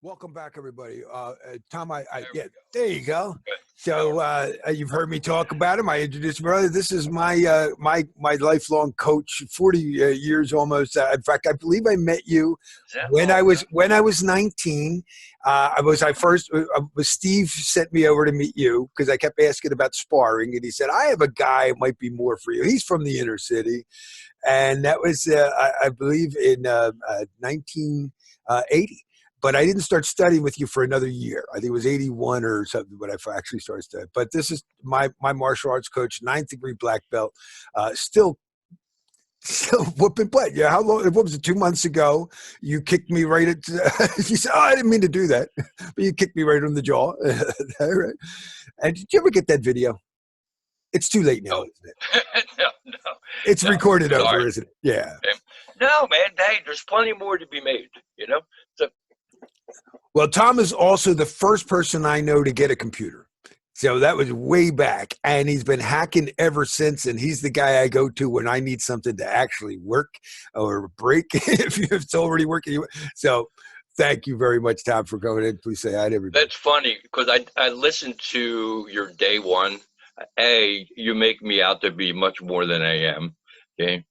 Welcome back, everybody. Tom, There we yeah, go. there you go. Good. So you've heard me talk about him. I introduced my brother. This is my lifelong coach, 40 years almost. In fact, I believe I met you Is that when I long was time? 19. Steve sent me over to meet you because I kept asking about sparring, and he said I have a guy who might be more for you. He's from the inner city, and that was I believe in 1980. But I didn't start studying with you for another year. I think it was 81 or something when I actually started studying. But this is my martial arts coach, 9th-degree black belt, still whooping butt. Yeah, how long? What was it? 2 months ago, you kicked me right at. You said, "Oh, I didn't mean to do that," but you kicked me right on the jaw. Right? And did you ever get that video? It's too late now, No. isn't it? No, no, It's no. recorded Sorry. over, isn't it? Yeah. Okay. No, man. Hey, there's plenty more to be made. So Well, Tom is also the first person I know to get a computer. So that was way back. And he's been hacking ever since. And he's the guy I go to when I need something to actually work or break if it's already working. So thank you very much, Tom, for coming in. Please say hi to everybody. that's funny because I listened to your day one. A, you make me out to be much more than I am. Okay.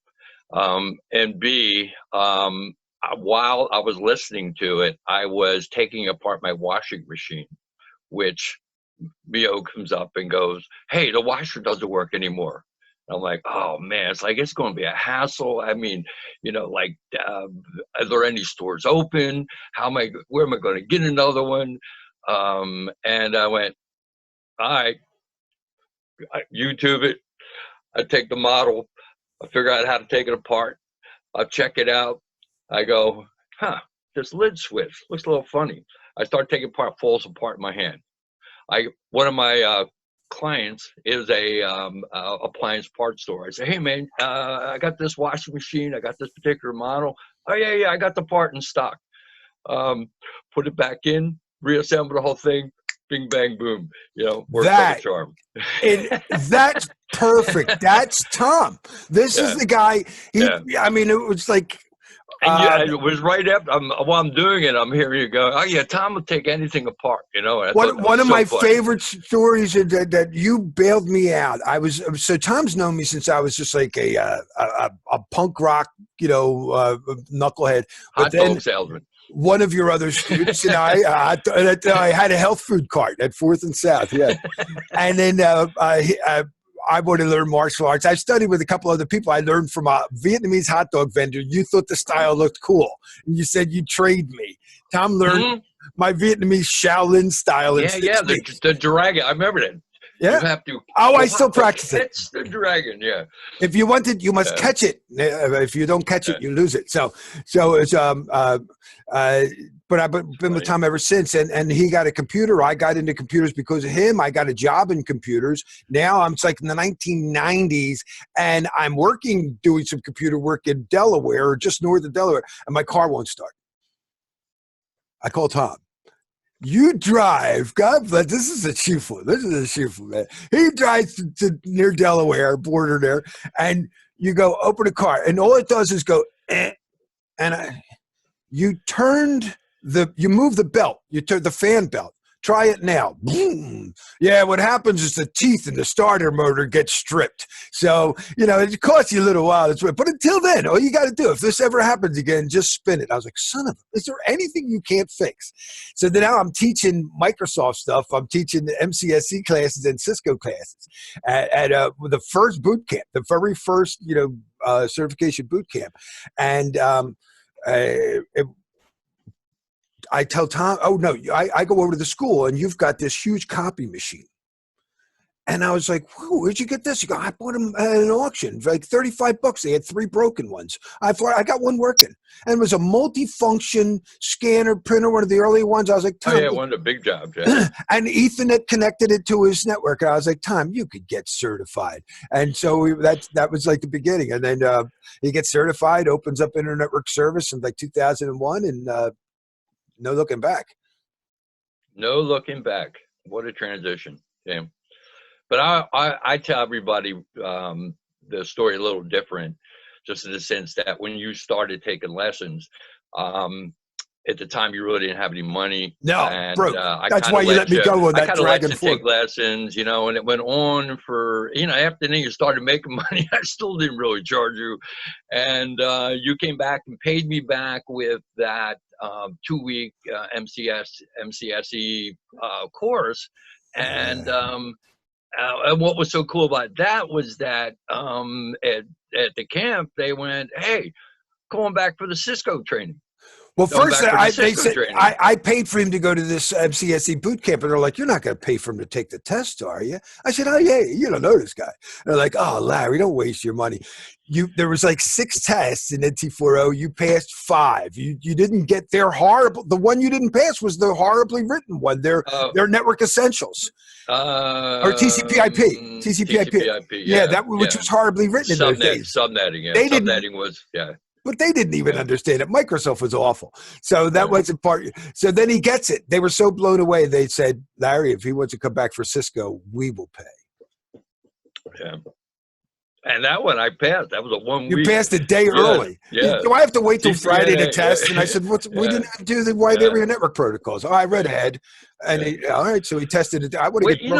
And B, while I was listening to it, I was taking apart my washing machine, which Mio comes up and goes, "Hey, the washer doesn't work anymore." I'm like, "Oh man, it's going to be a hassle." I mean, like, are there any stores open? Where am I going to get another one? And I went, "All right, I YouTube it. I take the model. I figure out how to take it apart. I check it out. I go, huh, this lid switch looks a little funny." I start taking it apart, falls apart in my hand. One of my clients is a appliance parts store. I say, "Hey man, I got this washing machine. I got this particular model." "Oh yeah, I got the part in stock." Put it back in, reassemble the whole thing. Bing bang boom. Works like a That charm. that's perfect. That's Tom. This is Yeah, the guy. yeah. I mean, it was like And it was right after while I'm doing it, I'm hearing you go, "Oh yeah, Tom will take anything apart," And I thought that one was of so my funny. favorite stories that you bailed me out. So Tom's known me since I was just like a punk rock, knucklehead. But Hot then dog salesman. one of your other students and I had a health food cart at Fourth and South, yeah. And then I wanted to learn martial arts. I studied with a couple other people. I learned from a Vietnamese hot dog vendor. You thought the style looked cool, and you said you'd trade me. Tom learned Hmm. my Vietnamese Shaolin style in Yeah, yeah. 6 weeks. The dragon. I remember that. You Yeah. have to Oh, I go still up and practice it. catch the dragon. Yeah. If you want it, you must Yeah. catch it. If you don't catch Yeah. it, you lose it. So it's uh, but I've been with Funny. Tom ever since, and he got a computer. I got into computers because of him. I got a job in computers. Now I'm like in the 1990s, and I'm doing some computer work in Delaware, or just north of Delaware, and my car won't start. I call Tom. You drive, God bless. This is a Shifu. This is a Shifu, man. He drives to near Delaware, border there, and you go open a car, and all it does is go, and you you move the belt, you turn the fan belt. Try it now. Boom. Yeah, what happens is the teeth in the starter motor get stripped. So, it costs you a little while. But until then, all you got to do, if this ever happens again, just spin it. I was like, son of a, is there anything you can't fix? So then now I'm teaching Microsoft stuff. I'm teaching the MCSE classes and Cisco classes at the first boot camp, the very first, certification boot camp. And I tell Tom, oh no, I go over to the school and you've got this huge copy machine. And I was like, where'd you get this? You go, I bought them at an auction for like $35. They had 3 broken ones. I got one working. And it was a multi-function scanner printer, one of the early ones. I was like, Oh Tom. yeah, one of the big jobs. Yeah. And Ethernet connected it to his network. And I was like, Tom, you could get certified. And so that was like the beginning. And then he gets certified, opens up internet network service in like 2001, and no looking back. No looking back. What a transition. Yeah. But I tell everybody the story a little different, just in the sense that when you started taking lessons, at the time, you really didn't have any money. No, And broke. I That's kind why of you let me go on I that kind of let dragon you floor. take lessons, and it went on for, after then you started making money. I still didn't really charge you. And you came back and paid me back with that 2-week MCSE course. And what was so cool about that was that at the camp, they went, hey, going back for the Cisco training. Well, Going first back for the they Cisco said training. I paid for him to go to this MCSE boot camp, and they're like, "You're not going to pay for him to take the test, are you?" I said, "Oh yeah, you don't know this guy." And they're like, "Oh, Larry, don't waste your money. There was like 6 tests in NT40. You passed 5. You didn't get their horrible. The one you didn't pass was the horribly written one. Their network essentials or TCP/IP. TCP/IP. Yeah, which was horribly written in those days. Subnetting. Yeah, They didn't. Subnetting was But they didn't even understand it. Microsoft was awful. So that wasn't part. So then he gets it. They were so blown away. They said, Larry, if he wants to come back for Cisco, we will pay. Yeah. And that one I passed. That was a 1 week. You passed a day early. Yeah. Do I have to wait till CCNA, Friday to test? And I said, we didn't do the wide area network protocols. Oh, I read ahead. And all right, so he tested it. I want to get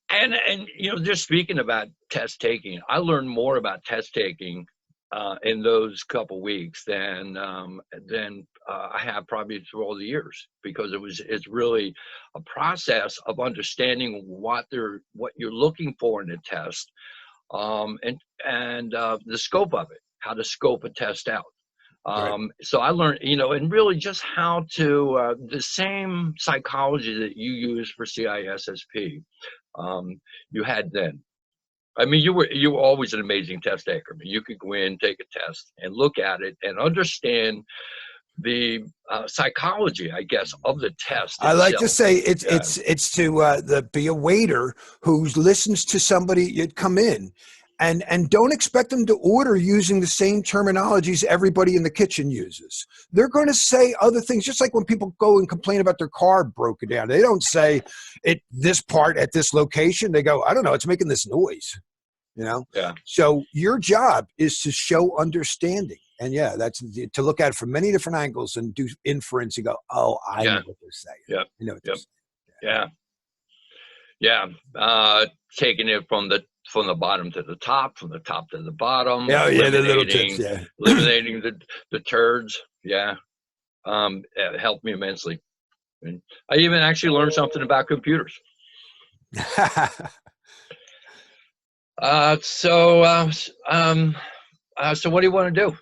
and just speaking about test taking, I learned more about test taking in those couple weeks than I have probably through all the years, because it's really a process of understanding what you're looking for in a test, and the scope of it, how to scope a test out. So I learned, and really just how to the same psychology that you use for CISSP, you had then. I mean, you were always an amazing test taker. I mean, you could go in, take a test, and look at it and understand the psychology, I guess, of the test itself. I like to say it's to be a waiter who listens to somebody come in, and don't expect them to order using the same terminologies everybody in the kitchen uses. They're going to say other things, just like when people go and complain about their car broken down. They don't say this part at this location. They go, I don't know, it's making this noise. Yeah. So your job is to show understanding, and that's to look at it from many different angles and do inference and go, oh, I know what they're saying. Yeah. You know what they're saying. Yeah. Taking it from the bottom to the top, from the top to the bottom. The little tips. Eliminating the turds. Yeah. It helped me immensely. And I even actually learned something about computers. So what do you want to do?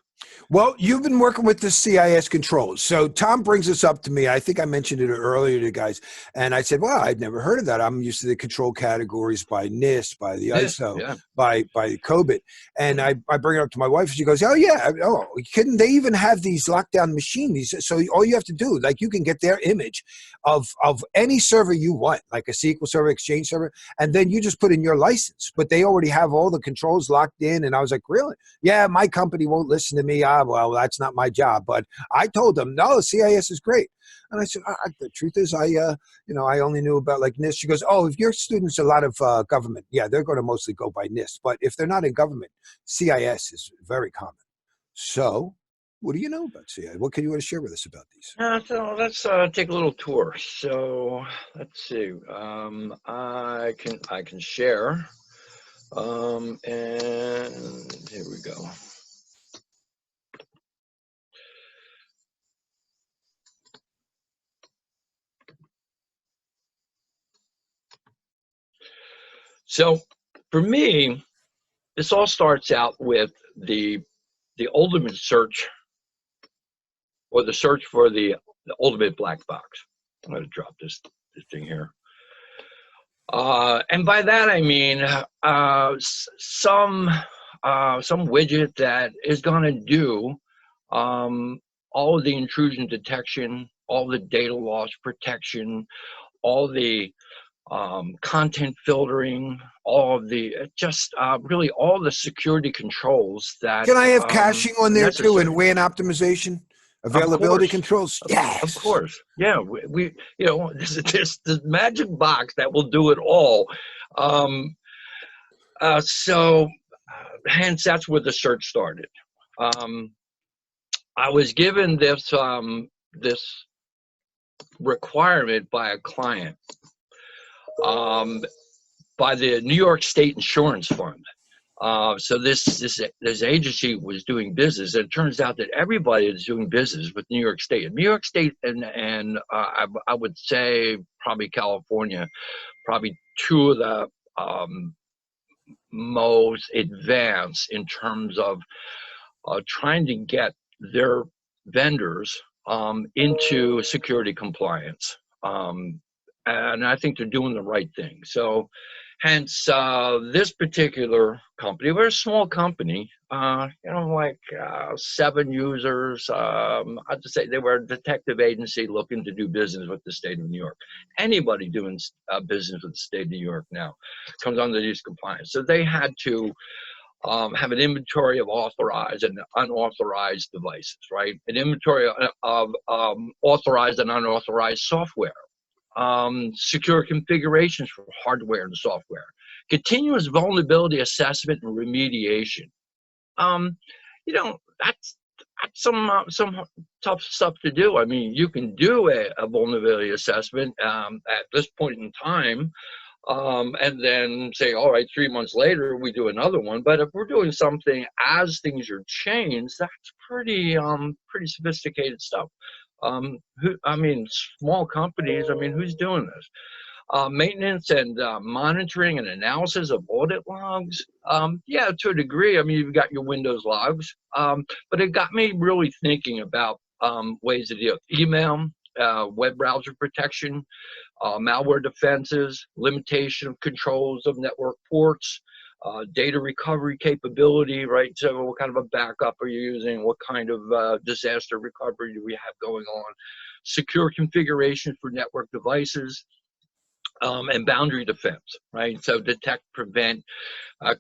Well, you've been working with the CIS controls. So Tom brings this up to me. I think I mentioned it earlier to guys. And I said, well, I'd never heard of that. I'm used to the control categories by NIST, by the ISO, by COVID. And I bring it up to my wife. And she goes, oh, yeah. Oh, couldn't they even have these lockdown machines? So all you have to do, like, you can get their image of any server you want, like a SQL server, Exchange server, and then you just put in your license. But they already have all the controls locked in. And I was like, really? Yeah, my company won't listen to me. Well, that's not my job. But I told them, no, CIS is great. And I said, the truth is, I only knew about like NIST. She goes, oh, if your students a lot of government, they're going to mostly go by NIST. But if they're not in government, CIS is very common. So what do you know about CIS? What can you want to share with us about these? So let's take a little tour. So let's see. I can share. And here we go. So for me, this all starts out with the ultimate search, or the search for the ultimate black box. I'm going to drop this thing here. And by that I mean some widget that is going to do all of the intrusion detection, all the data loss protection, all the content filtering, all of the really all the security controls that. Can I have caching on there too, and WAN optimization, availability controls? Yes, of course. Yeah, we this magic box that will do it all. So hence that's where the search started. I was given this this requirement by a client, by the New York State Insurance Fund. So this agency was doing business, and it turns out that everybody is doing business with New York State. New York State and I would say probably California, probably two of the most advanced in terms of trying to get their vendors into security compliance. And I think they're doing the right thing. So hence this particular company, we're a small company, like 7 users. I'd just say they were a detective agency looking to do business with the state of New York. Anybody doing business with the state of New York now comes under these compliance. So they had to have an inventory of authorized and unauthorized devices, right? An inventory of authorized and unauthorized software. Secure configurations for hardware and software, continuous vulnerability assessment and remediation. That's some tough stuff to do. I mean, you can do a vulnerability assessment at this point in time, and then say, all right, 3 months later, we do another one. But if we're doing something as things are changed, that's pretty sophisticated stuff. Small companies, who's doing this? Maintenance and monitoring and analysis of audit logs. Yeah, to a degree. You've got your Windows logs, but it got me really thinking about ways to deal with email, web browser protection, malware defenses, limitation of controls of network ports, data recovery capability, right? So what kind of a backup are you using? What kind of disaster recovery do we have going on? Secure configuration for network devices, and boundary defense, right? So detect, prevent,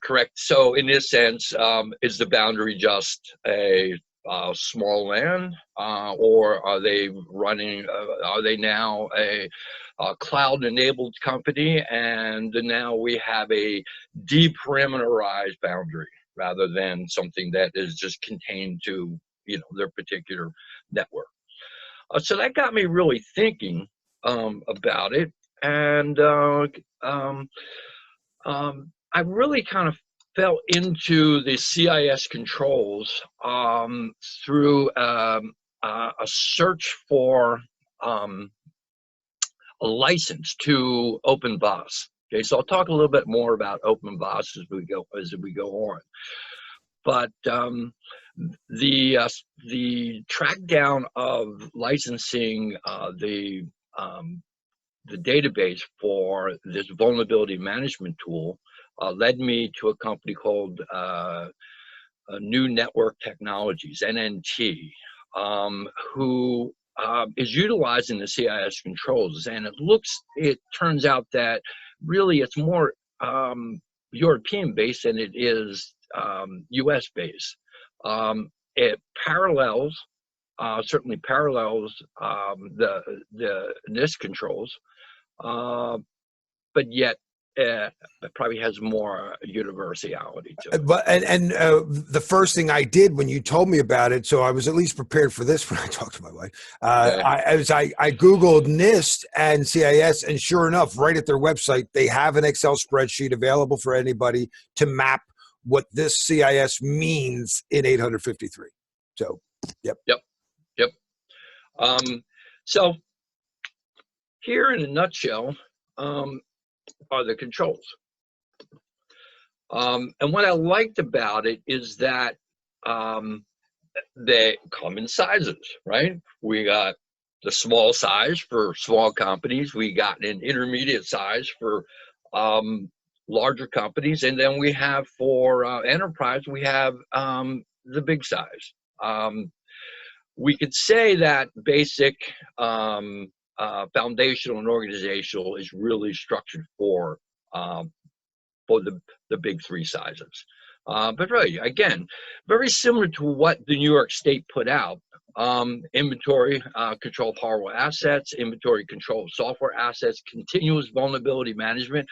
correct. So in this sense, is the boundary just a small LAN, or are they running, are they now a cloud-enabled company, and now we have a deperimeterized boundary rather than something that is just contained to their particular network. So that got me really thinking about it, and I really kind of fell into the CIS controls through a search for a license to OpenVAS. Okay, so I'll talk a little bit more about OpenVAS as we go on. But the track down of licensing the database for this vulnerability management tool led me to a company called New Network Technologies, NNT, who is utilizing the CIS controls. And it turns out that really it's more European based than it is US based. It parallels, certainly parallels the NIST controls, but yet it probably has more universality to it. But the first thing I did when you told me about it, so I was at least prepared for this when I talked to my wife. I Googled NIST and CIS, and sure enough, right at their website, they have an Excel spreadsheet available for anybody to map what this CIS means in 853. So, yep. So here in a nutshell are the controls. And what I liked about it is that they come in sizes, right? We got the small size for small companies. We got an intermediate size for larger companies. And then we have for enterprise, we have the big size. We could say that basic foundational and organizational is really structured for the big three sizes. But really, again, very similar to what the New York State put out. Inventory control of hardware assets, inventory control of software assets, continuous vulnerability management.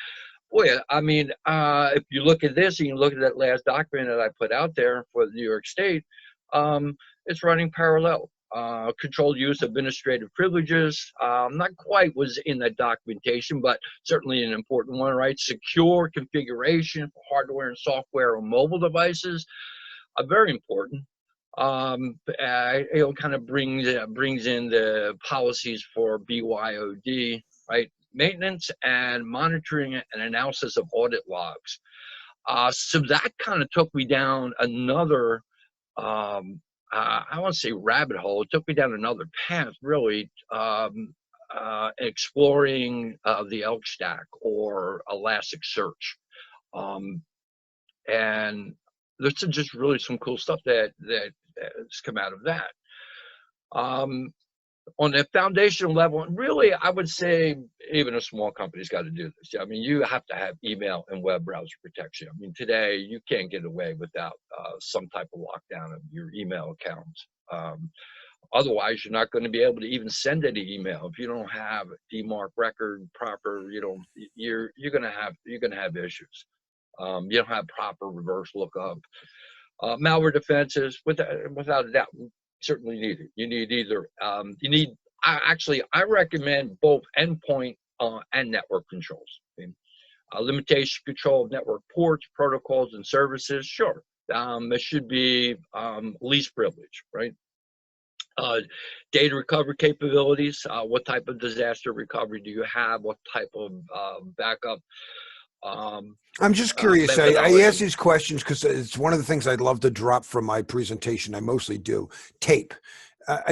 Boy, if you look at this and you look at that last document that I put out there for the New York State, it's running parallel. controlled use of administrative privileges. Not quite was in that documentation, but certainly an important one, right? Secure configuration for hardware and software on mobile devices, very important. Kind of brings in the policies for BYOD, right? Maintenance and monitoring and analysis of audit logs. So that kind of took me down another, I won't say rabbit hole. It took me down another path, really, exploring the Elk Stack or Elasticsearch, and there's just really some cool stuff that's come out of that. On a foundational level, really, I would say even a small company's got to do this. I mean, you have to have email and web browser protection. I mean, today you can't get away without some type of lockdown of your email accounts. Otherwise, you're not going to be able to even send any email if you don't have DMARC record proper. You're going to have issues. You don't have proper reverse lookup. Malware defenses, without a doubt, certainly needed. You need either, I recommend both endpoint and network controls. Okay? Limitation control of network ports, protocols, and services, sure. It should be least privilege, right? Data recovery capabilities, what type of disaster recovery do you have? What type of backup? I'm just curious. I ask these questions because it's one of the things I'd love to drop from my presentation. I mostly do tape.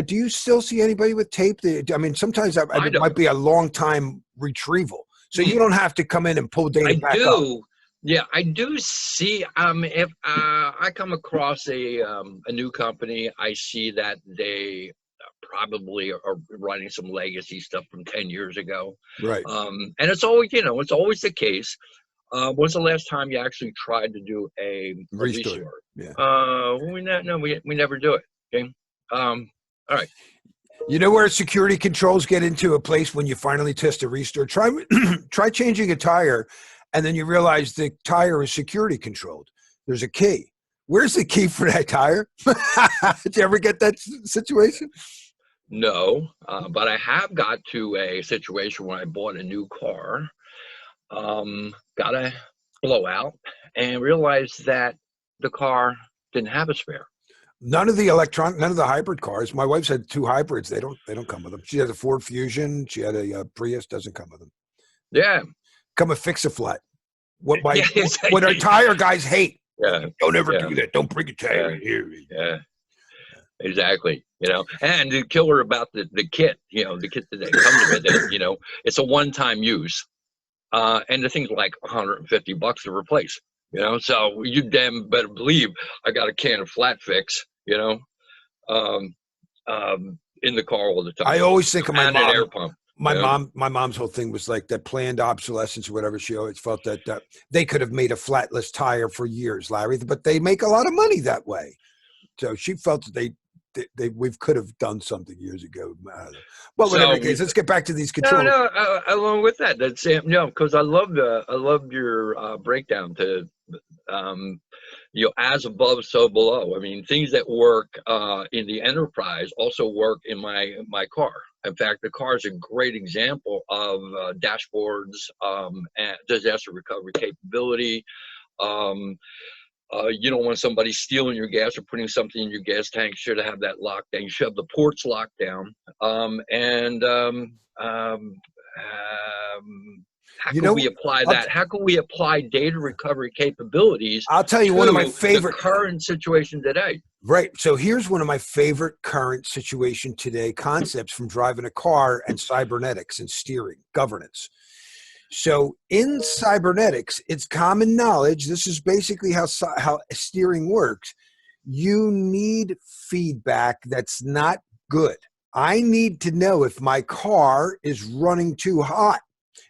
Do you still see anybody with tape? I mean, sometimes it might be a long time retrieval, so you don't have to come in and pull data back up. Yeah, I do see. If I come across a new company, I see that they probably are running some legacy stuff from 10 years ago. Right. And it's always, it's always the case. When's the last time you actually tried to do a restart? Yeah. We never do it. Okay. All right. You know where security controls get into a place when you finally test a restart? Try changing a tire, and then you realize the tire is security controlled. There's a key. Where's the key for that tire? Did you ever get that situation? No, but I have got to a situation where I bought a new car, got a blowout, and realized that the car didn't have a spare. None of the hybrid cars. My wife's had 2 hybrids. They don't come with them. She has a Ford Fusion. She had a Prius. Doesn't come with them. Yeah. Come a fix-a-flat. What our tire guys hate. Yeah. Don't ever do that. Don't bring a tire in here. Yeah. Exactly. And the killer about the kit, the kit that comes with it, it's a one-time use. And the thing's like $150 to replace, so you damn better believe I got a can of flat fix, in the car all the time. I always think of my mom. An air pump. My mom's whole thing was like that planned obsolescence or whatever. She always felt that they could have made a flatless tire for years, Larry, but they make a lot of money that way. So she felt that we could have done something years ago. Well, whatever case, let's get back to these controls. No, along with that, that's because I love your breakdown to as above, so below. I mean, things that work in the enterprise also work in my car. In fact, the car is a great example of dashboards and disaster recovery capability. You don't want somebody stealing your gas or putting something in your gas tank. You should have that locked down. You should have the ports locked down. How can we apply that? How can we apply data recovery capabilities? I'll tell you one of my favorite current situation today. Right. So here's one of my favorite current situation today concepts from driving a car and cybernetics and steering governance. So in cybernetics, it's common knowledge. This is basically how steering works. You need feedback that's not good. I need to know if my car is running too hot,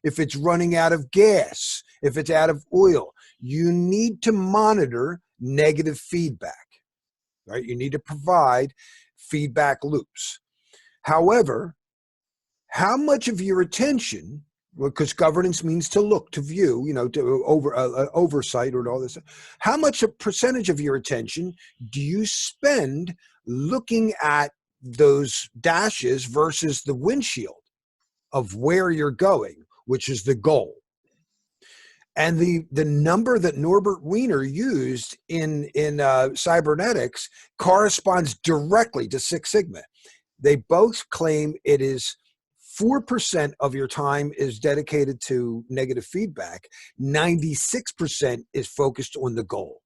if it's running out of gas, if it's out of oil. You need to monitor negative feedback, right? You need to provide feedback loops. However, how much of your attention, because governance means to look, to view, to oversight or all this. How much a percentage of your attention do you spend looking at those dashes versus the windshield of where you're going, which is the goal. And the number that Norbert Wiener used in cybernetics corresponds directly to Six Sigma. They both claim it is 4% of your time is dedicated to negative feedback. 96% is focused on the goal.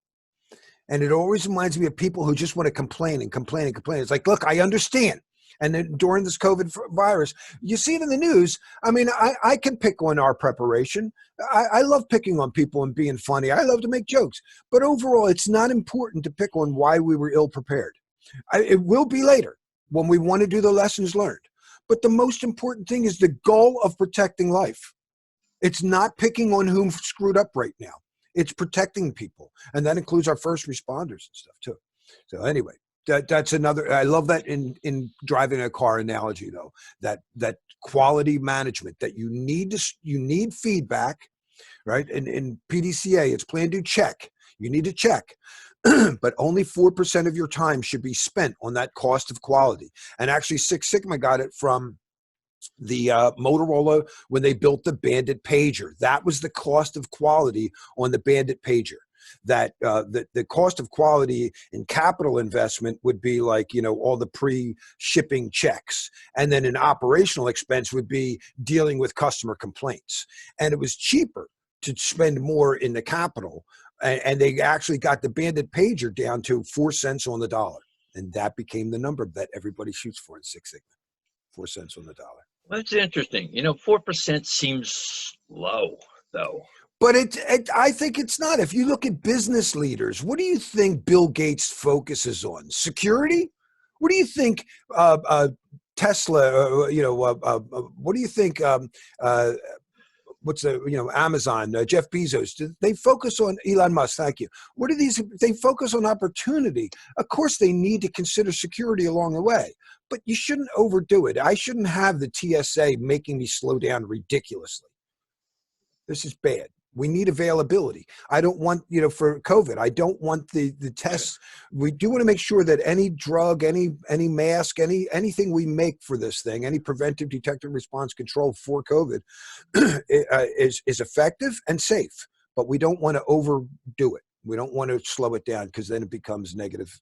And it always reminds me of people who just want to complain and complain and complain. It's like, look, I understand. And then during this COVID virus, you see it in the news. I mean, I can pick on our preparation. I love picking on people and being funny. I love to make jokes. But overall, it's not important to pick on why we were ill prepared. It will be later when we want to do the lessons learned. But the most important thing is the goal of protecting life. It's not picking on whom screwed up right now. It's protecting people. And that includes our first responders and stuff too. So anyway. That's another. I love that in driving a car analogy, though. That quality management, that you need feedback, right? In PDCA, it's plan, do, check. You need to check, but only 4% of your time should be spent on that cost of quality. And actually, Six Sigma got it from the Motorola when they built the Bandit pager. That was the cost of quality on the Bandit pager. That the cost of quality and capital investment would be like, all the pre-shipping checks. And then an operational expense would be dealing with customer complaints. And it was cheaper to spend more in the capital. And they actually got the Bandit pager down to 4 cents on the dollar. And that became the number that everybody shoots for in Six Sigma, 4 cents on the dollar. Well, that's interesting. 4% seems low, though. But I think it's not. If you look at business leaders, what do you think Bill Gates focuses on? Security? What do you think Tesla? What do you think? What's Amazon? Jeff Bezos? They focus on Elon Musk. Thank you. What are these? They focus on opportunity. Of course, they need to consider security along the way, but you shouldn't overdo it. I shouldn't have the TSA making me slow down ridiculously. This is bad. We need availability. I don't want, for COVID, I don't want the tests. We do want to make sure that any drug, any mask, anything we make for this thing, any preventive, detective, response, control for COVID is effective and safe. But we don't want to overdo it. We don't want to slow it down because then it becomes negative,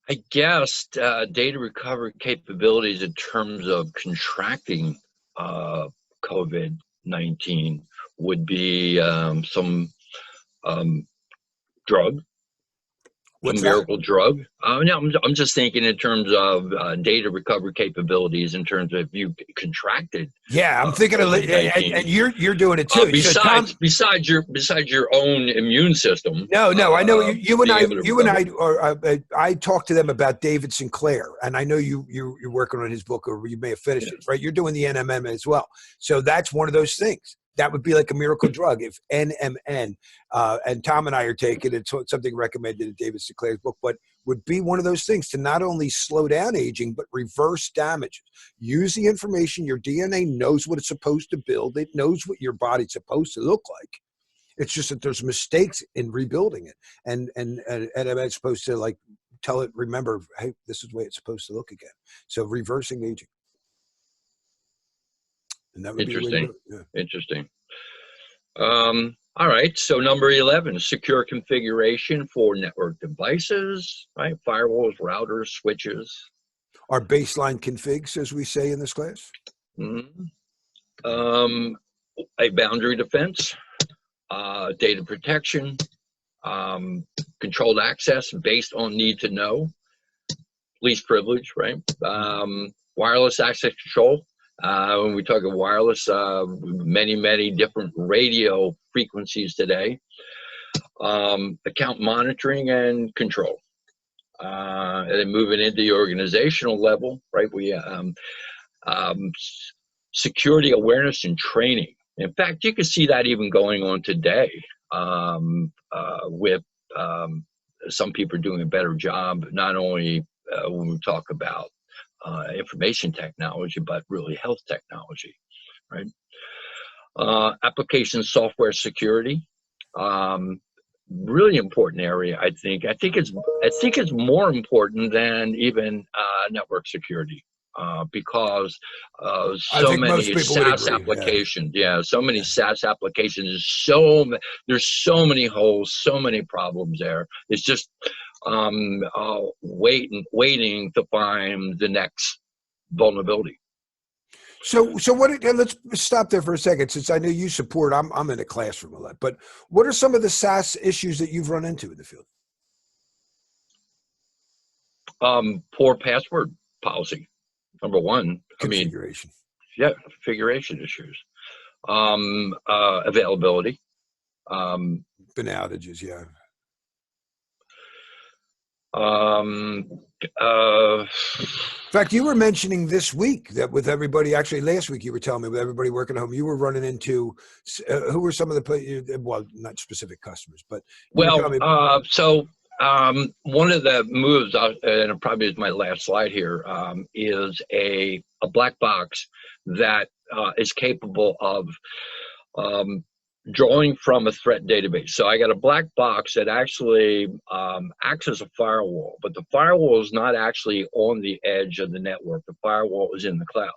I guess data recovery capabilities in terms of contracting COVID-19 would be some drug, What's a miracle drug. No, I'm just thinking in terms of data recovery capabilities in terms of you contracted. Yeah, I'm thinking of, and you're doing it too. Besides your own immune system. No, I know you and I talked to them about David Sinclair, and I know you're working on his book, or you may have finished it, right? You're doing the NMM as well, so that's one of those things. That would be like a miracle drug if NMN, and Tom and I are taking it. It's something recommended in David Sinclair's book, but would be one of those things to not only slow down aging, but reverse damage. Use the information. Your DNA knows what it's supposed to build. It knows what your body's supposed to look like. It's just that there's mistakes in rebuilding it. And NMN's supposed to like tell it, remember, hey, this is the way it's supposed to look again. So reversing aging. And that would interesting. Be Interesting. All right. So number 11, secure configuration for network devices, right? Firewalls, routers, switches. Our baseline configs, as we say in this class. Mm-hmm. A boundary defense, data protection, controlled access based on need to know, least privilege, right? Wireless access control. When we talk of wireless, many different radio frequencies today. Account monitoring and control. And then moving into the organizational level, right? We security awareness and training. In fact, you can see that even going on today with some people doing a better job, not only when we talk about information technology, but really health technology, right? Application software security, really important area. I think it's more important than even network security. Because I so think most many people would SaaS agree. Yeah. applications, so many Yeah. SaaS applications, there's so many holes, so many problems there. It's just waiting to find the next vulnerability. So let's stop there for a second, since I know you support, I'm in a classroom a lot, but what are some of the SaaS issues that you've run into in the field? Poor password policy, number one. Configuration. Configuration issues. Availability. Been outages, yeah. In fact, you were mentioning this week that with everybody, actually last week you were telling me with everybody working at home, you were running into, who were some of the, well, not specific customers, but you were telling me. One of the moves, and it probably is my last slide here, is a black box that is capable of drawing from a threat database. So I got a black box that actually acts as a firewall, but the firewall is not actually on the edge of the network. The firewall is in the cloud.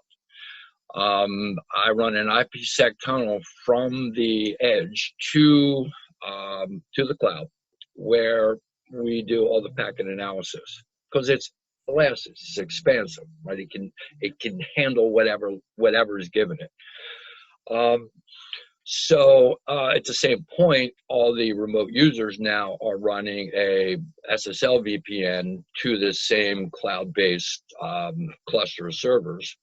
I run an IPsec tunnel from the edge to the cloud, where we do all the packet analysis, because it's elastic, it's expansive, right? It can handle whatever is given it. So at the same point, all the remote users now are running a SSL VPN to the same cloud-based cluster of servers,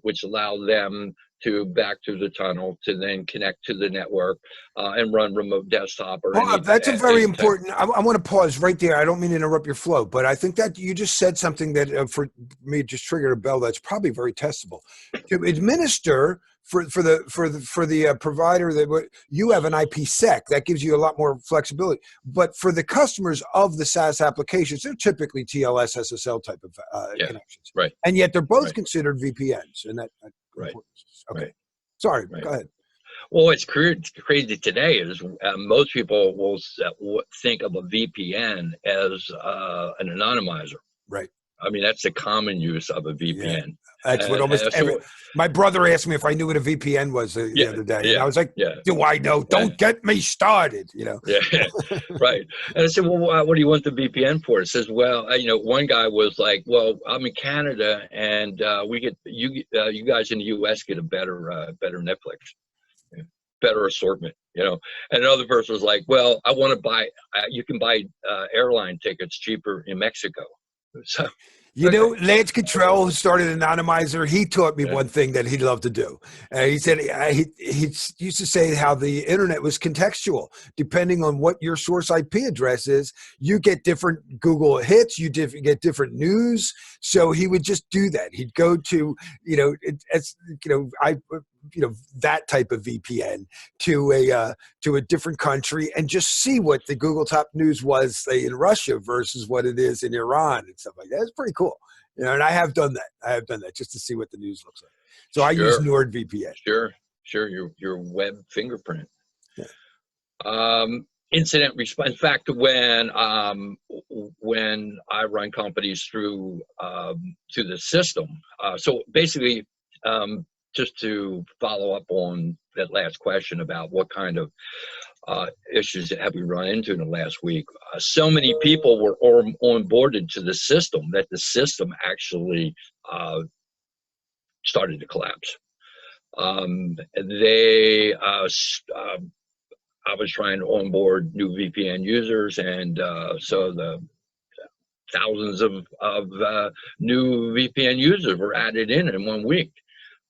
which allow them to back through the tunnel to then connect to the network and run remote desktop or Bob, any. that's a very important. I want to pause right there. I don't mean to interrupt your flow, but I think that you just said something that for me just triggered a bell. That's probably very testable. To administer for the provider, that you have an IPsec that gives you a lot more flexibility. But for the customers of the SaaS applications, they're typically TLS SSL type of connections, right? And yet they're both considered VPNs, and that right. Okay, right. Sorry, go ahead. Well, what's crazy today is most people will think of a VPN as an anonymizer. Right. I mean, that's the common use of a VPN. Yeah. That's what almost my brother asked me if I knew what a VPN was the other day, and I was like, "Do I know? Don't get me started." Yeah, right. And I said, "Well, what do you want the VPN for?" It says, "Well, one guy was like, well, I'm in Canada, and we get you guys in the U.S. get a better Netflix, better assortment, And another person was like, well, I want to buy. You can buy airline tickets cheaper in Mexico." So. Lance Cottrell, who started Anonymizer, he taught me one thing that he'd love to do. He said he used to say how the internet was contextual. Depending on what your source IP address is, you get different Google hits, you get different news. So he would just do that. He'd go to, that type of VPN to a different country and just see what the Google top news was, say, in Russia versus what it is in Iran and stuff like that. It's pretty cool. And I have done that. Just to see what the news looks like. So I use NordVPN. Sure. Your web fingerprint. Yeah. Incident response. In fact, when I run companies through the system, so basically, just to follow up on that last question about what kind of issues have we run into in the last week. So many people were onboarded to the system that the system actually started to collapse. I was trying to onboard new VPN users, and so the thousands of new VPN users were added in 1 week.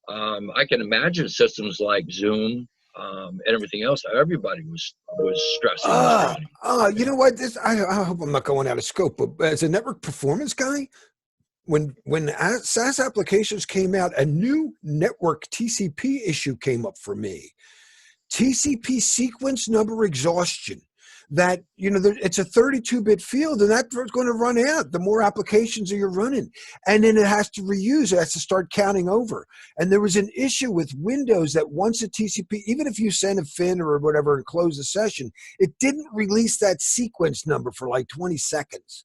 I can imagine systems like Zoom and everything else. Everybody was stressing. You know what? I hope I'm not going out of scope, but as a network performance guy, when SaaS applications came out, a new network TCP issue came up for me. TCP sequence number exhaustion. that, it's a 32-bit field, and that's going to run out the more applications that you're running. And then it has to reuse, it has to start counting over. And there was an issue with Windows that once a TCP, even if you send a FIN or whatever and close the session, it didn't release that sequence number for like 20 seconds.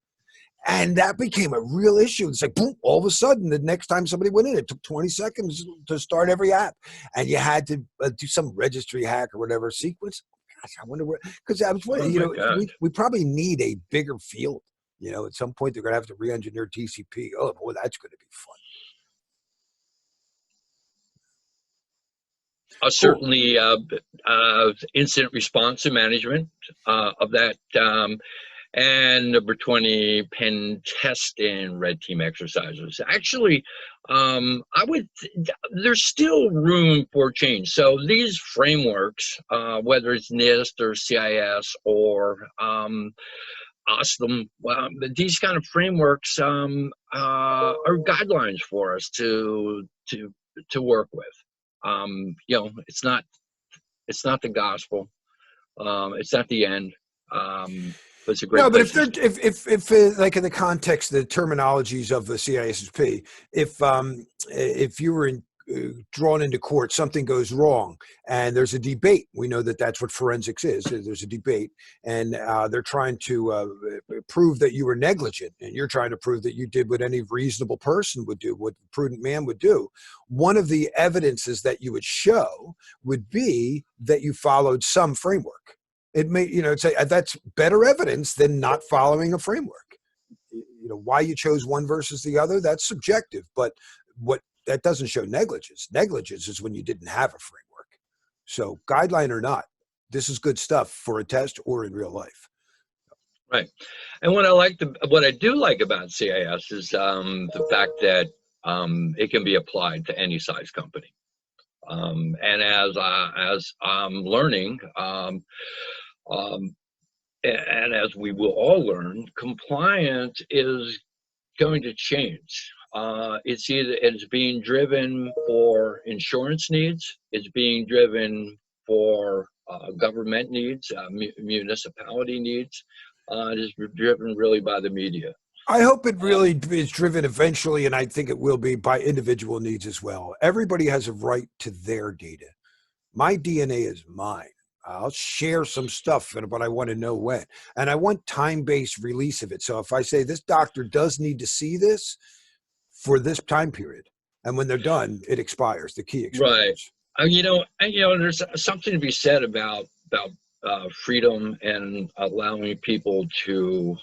And that became a real issue. It's like, boom, all of a sudden, the next time somebody went in, it took 20 seconds to start every app. And you had to do some registry hack or whatever sequence. Gosh, I wonder where, because I was wondering, we probably need a bigger field. At some point, they're going to have to re-engineer TCP. Oh, boy, that's going to be fun. Certainly, incident response and management of that. And number 20, pen test and red team exercises. Actually, there's still room for change. So these frameworks, whether it's NIST or CIS or OSLM, these kind of frameworks are guidelines for us to work with. It's not the gospel. It's not the end. It's a great. No, but if like in the context, the terminologies of the CISSP, if you were drawn into court, something goes wrong, and there's a debate. We know that that's what forensics is. There's a debate, and they're trying to prove that you were negligent, and you're trying to prove that you did what any reasonable person would do, what a prudent man would do. One of the evidences that you would show would be that you followed some framework. It may, that's better evidence than not following a framework. Why you chose one versus the other, that's subjective, but that doesn't show negligence. Negligence is when you didn't have a framework. So guideline or not, this is good stuff for a test or in real life. Right. And what I do like about CIS is the fact that it can be applied to any size company. And as I'm learning, and as we will all learn, compliance is going to change. It's being driven for insurance needs. It's being driven for government needs, municipality needs. It is driven really by the media. I hope it really is driven eventually, and I think it will be by individual needs as well. Everybody has a right to their data. My DNA is mine. I'll share some stuff, but I want to know when. And I want time-based release of it. So if I say this doctor does need to see this for this time period, and when they're done, it expires, the key expires. Right. There's something to be said about freedom and allowing people to,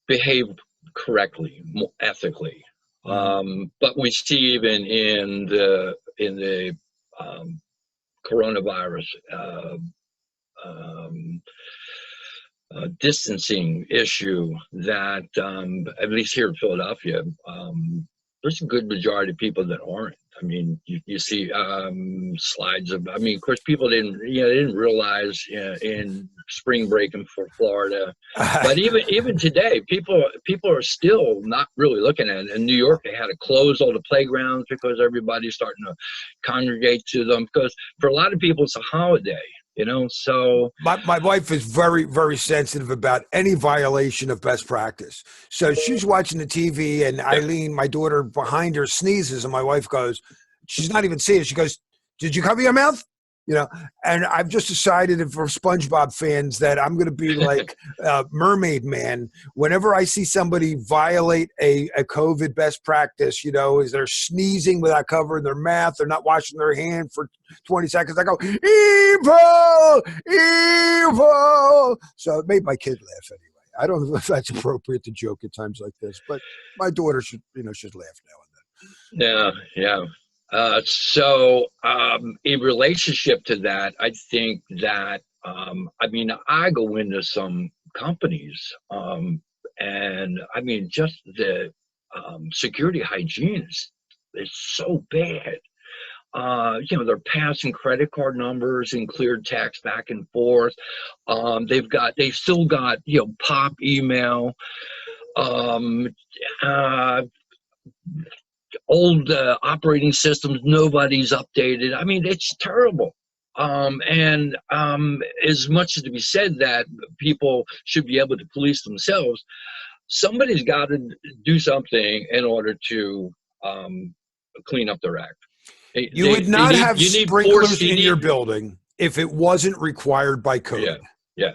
behave correctly, more ethically. But we see even in the coronavirus distancing issue that at least here in Philadelphia, there's a good majority of people that aren't. I mean, you see slides of. Of course, people didn't realize in spring break in Florida, but even today, people are still not really looking at it. In New York, they had to close all the playgrounds because everybody's starting to congregate to them. Because for a lot of people, it's a holiday. So my wife is very, very sensitive about any violation of best practice. So she's watching the TV, and Eileen, my daughter, behind her sneezes, and my wife goes, she's not even seeing it. She goes, "Did you cover your mouth?" And I've just decided for SpongeBob fans that I'm going to be like Mermaid Man. Whenever I see somebody violate a COVID best practice, is they're sneezing without covering their mouth, they're not washing their hand for 20 seconds, I go, evil, evil. So it made my kid laugh anyway. I don't know if that's appropriate to joke at times like this, but my daughter should laugh now and then. Yeah. So in relationship to that, I think that, I go into some companies and just the security hygiene is so bad. They're passing credit card numbers and cleared text back and forth. They've still got, pop email. old operating systems nobody's updated. I mean, it's terrible. And as much as to be said that people should be able to police themselves, somebody's got to do something in order to clean up their act. You would not have You need poor sprinklers in CD. your building if it wasn't required by code. Yeah, yeah,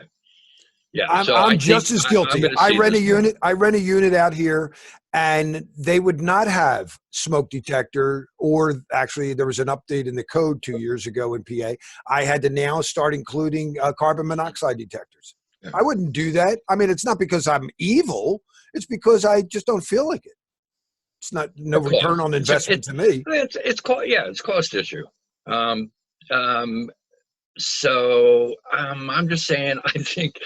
yeah. I'm just as guilty. I rent a unit. I rent a unit out here, and they would not have smoke detector, or actually there was an update in the code 2 years ago in PA. I had to now start including carbon monoxide detectors. Yeah. I wouldn't do that. I mean, it's not because I'm evil. It's because I just don't feel like it. It's not no return on investment to me. It's cost issue. So I'm just saying, I think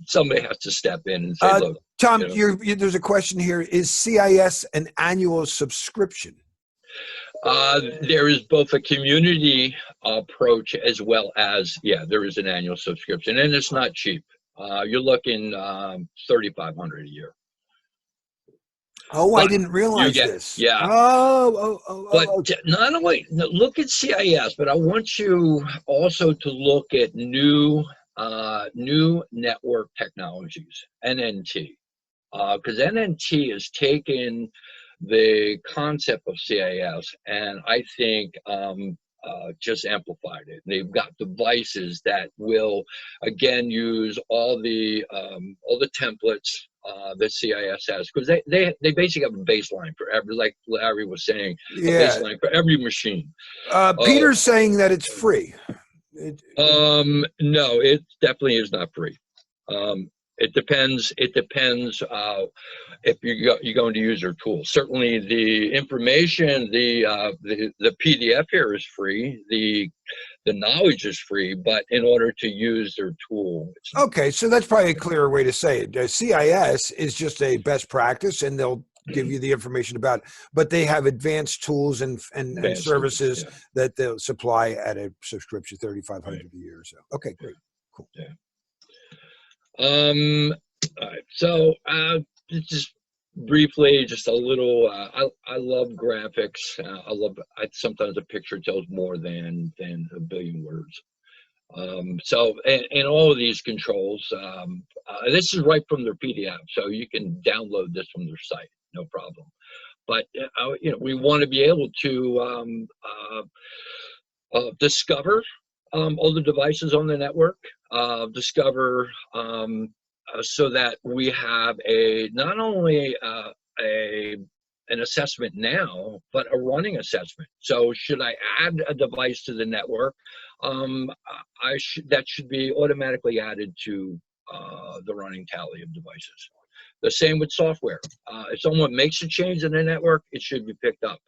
somebody has to step in and say, look, Tom, there's a question here. Is CIS an annual subscription? There is both a community approach as well as, there is an annual subscription, and it's not cheap. You're looking $3,500 a year. Oh, but I didn't realize this. Yeah. But not only look at CIS, but I want you also to look at new network technologies, NNT, because NNT has taken the concept of CIS and I think just amplified it. They've got devices that will again use all the templates that CIS has, because they basically have a baseline for every, like Larry was saying, a baseline for every machine. Peter's saying that it's free. No, it definitely is not free. It depends if you're going to use your tool. Certainly the information, the PDF here is free, the knowledge is free, but in order to use their tool. Okay, so that's probably a clearer way to say it. CIS is just a best practice, and they'll give you the information about it, but they have advanced tools and services that they'll supply at a subscription, $3,500 a year or so. Okay, great, cool. Yeah. All right. So just briefly, just a little. I love graphics. Sometimes a picture tells more than a billion words. So and all of these controls, this is right from their PDF, so you can download this from their site, no problem. But we want to be able to discover all the devices on the network, discover so that we have not only an assessment now, but a running assessment. So should I add a device to the network, that should be automatically added to the running tally of devices. The same with software. If someone makes a change in the network, it should be picked up.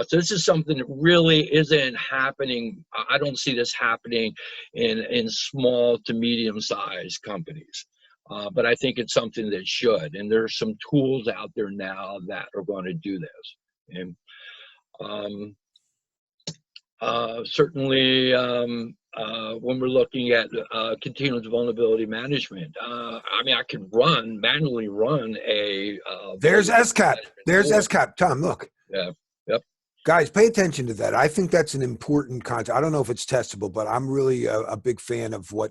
So this is something that really isn't happening. I don't see this happening in small to medium-sized companies. But I think it's something that should. And there's some tools out there now that are going to do this. And certainly, when we're looking at continuous vulnerability management, I mean, I could manually run a. There's SCAP. There's SCAP. Tom, look. Yeah. Yep. Guys, pay attention to that. I think that's an important concept. I don't know if it's testable, but I'm really a big fan of what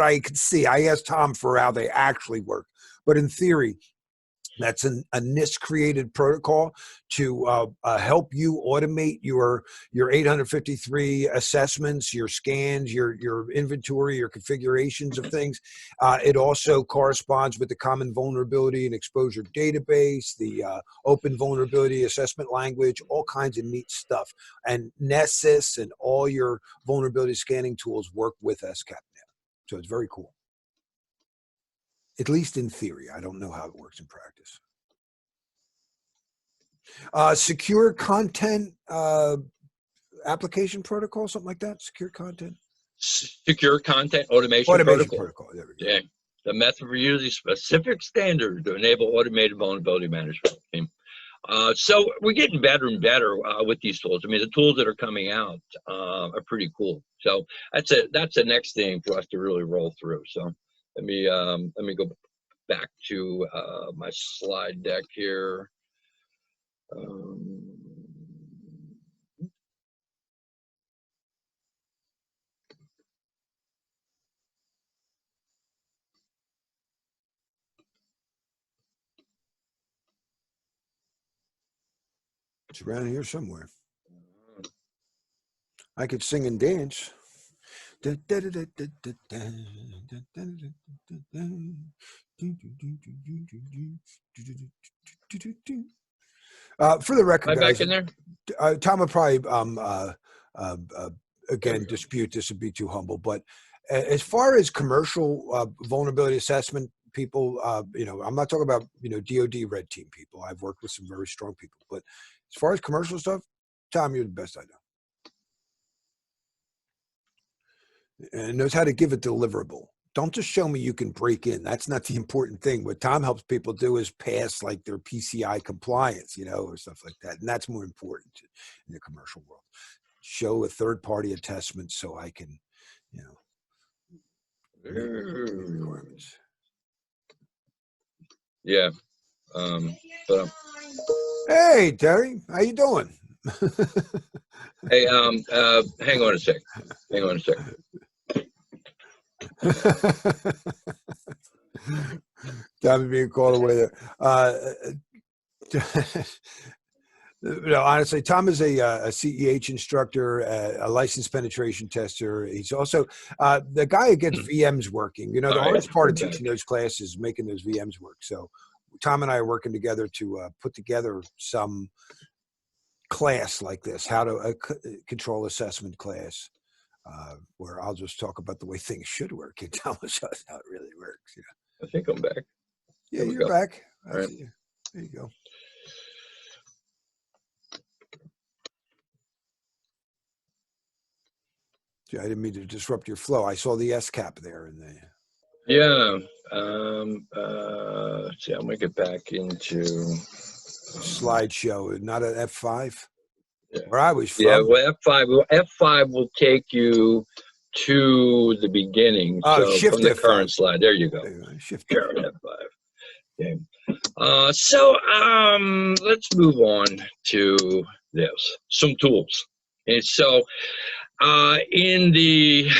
I can see. I asked Tom for how they actually work, but in theory, that's a NIST created protocol to help you automate your 853 assessments, your scans, your inventory, your configurations of things. It also corresponds with the Common Vulnerability and Exposure Database, the Open Vulnerability Assessment Language, all kinds of neat stuff. And Nessus and all your vulnerability scanning tools work with SCAP now. So it's very cool. At least in theory. I don't know how it works in practice. Secure content application protocol, something like that? Secure content automation protocol. There we go. Yeah. The method for using specific standards to enable automated vulnerability management. So we're getting better and better with these tools. I mean, the tools that are coming out are pretty cool. So that's the next thing for us to really roll through. So let me go back to my slide deck here. Um, It's around here somewhere. I could sing and dance. For the record, Am I back guys, in there? Tom will probably There we again go. dispute this and be too humble, but as far as commercial vulnerability assessment people, I'm not talking about DoD red team people. I've worked with some very strong people, but as far as commercial stuff, Tom, you're the best I know, and knows how to give a deliverable. Don't just show me you can break in. That's not the important thing. What Tom helps people do is pass like their PCI compliance, or stuff like that. And that's more important in the commercial world. Show a third-party attestment so I can, meet requirements. Yeah. But Hey, Terry, how you doing? hey, hang on a sec. Hang on a sec. Tom being called away there. Honestly, Tom is a CEH instructor, a licensed penetration tester. He's also the guy who gets VMs working. The hardest part of teaching those classes is making those VMs work. So Tom and I are working together to put together some class like this, how to control assessment class, where I'll just talk about the way things should work and tell us how it really works. I think I'm back. Yeah, you're back. I right. see you. There you go. I didn't mean to disrupt your flow. I saw the S cap there in the. Yeah. See, I'm gonna get back into slideshow, not an F5. Yeah. Where I was from. Yeah, well, F5 will take you to the beginning. So shift from the F5. Current slide. There you go. Shift Current F5. Okay. Let's move on to this. Some tools. And so in the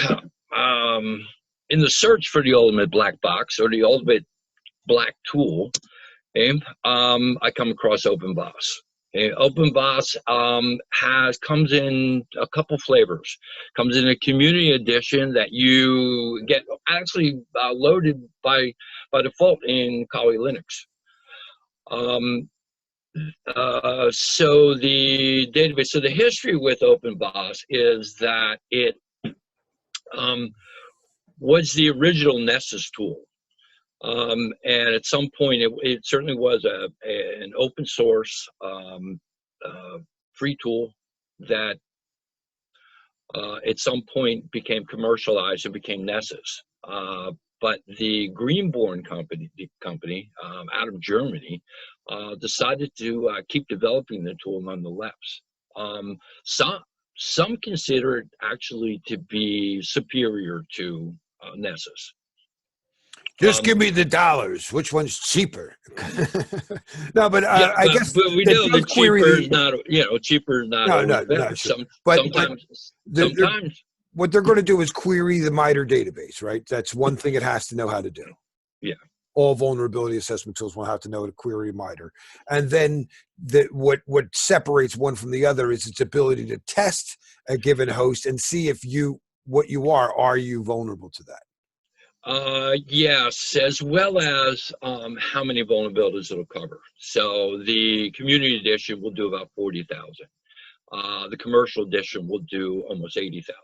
search for the ultimate black box or the ultimate black tool, I come across OpenBOS. Okay, OpenBOS comes in a couple flavors. Comes in a community edition that you get actually loaded by default in Kali Linux. So the database, so the history with OpenBOS is that it was the original Nessus tool. And at some point, it certainly was an open source free tool that at some point became commercialized and became Nessus. But the Greenblatt company out of Germany decided to keep developing the tool nonetheless. Some consider it actually to be superior to Nessus. Just give me the dollars. Which one's cheaper? No, but I guess but we know that cheaper is not, cheaper is not always better. Sure. Sometimes what they're going to do is query the MITRE database, right? That's one thing it has to know how to do. Yeah. All vulnerability assessment tools will have to know how to query MITRE. And then what separates one from the other is its ability to test a given host and see if what you are you vulnerable to that? Yes, as well as how many vulnerabilities it'll cover. So the community edition will do about 40,000. The commercial edition will do almost 80,000.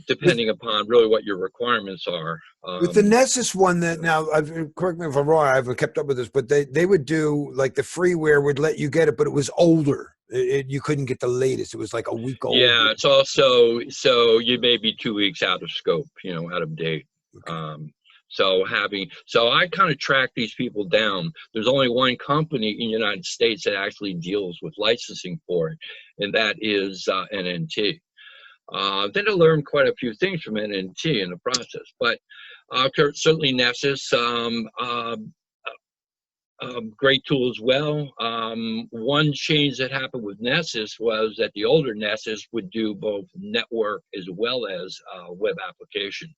Depending upon really what your requirements are. With the Nessus one, that now, correct me if I'm wrong, I haven't kept up with this, but they would do like the freeware would let you get it, but it was older. You couldn't get the latest. It was like a week old. Yeah, it's also, so you may be 2 weeks out of scope, out of date. Okay. So I kind of track these people down. There's only one company in the United States that actually deals with licensing for it, and that is NNT. Then I learned quite a few things from NNT in the process, but certainly Nessus. great tool as well. One change that happened with Nessus was that the older Nessus would do both network as well as web application.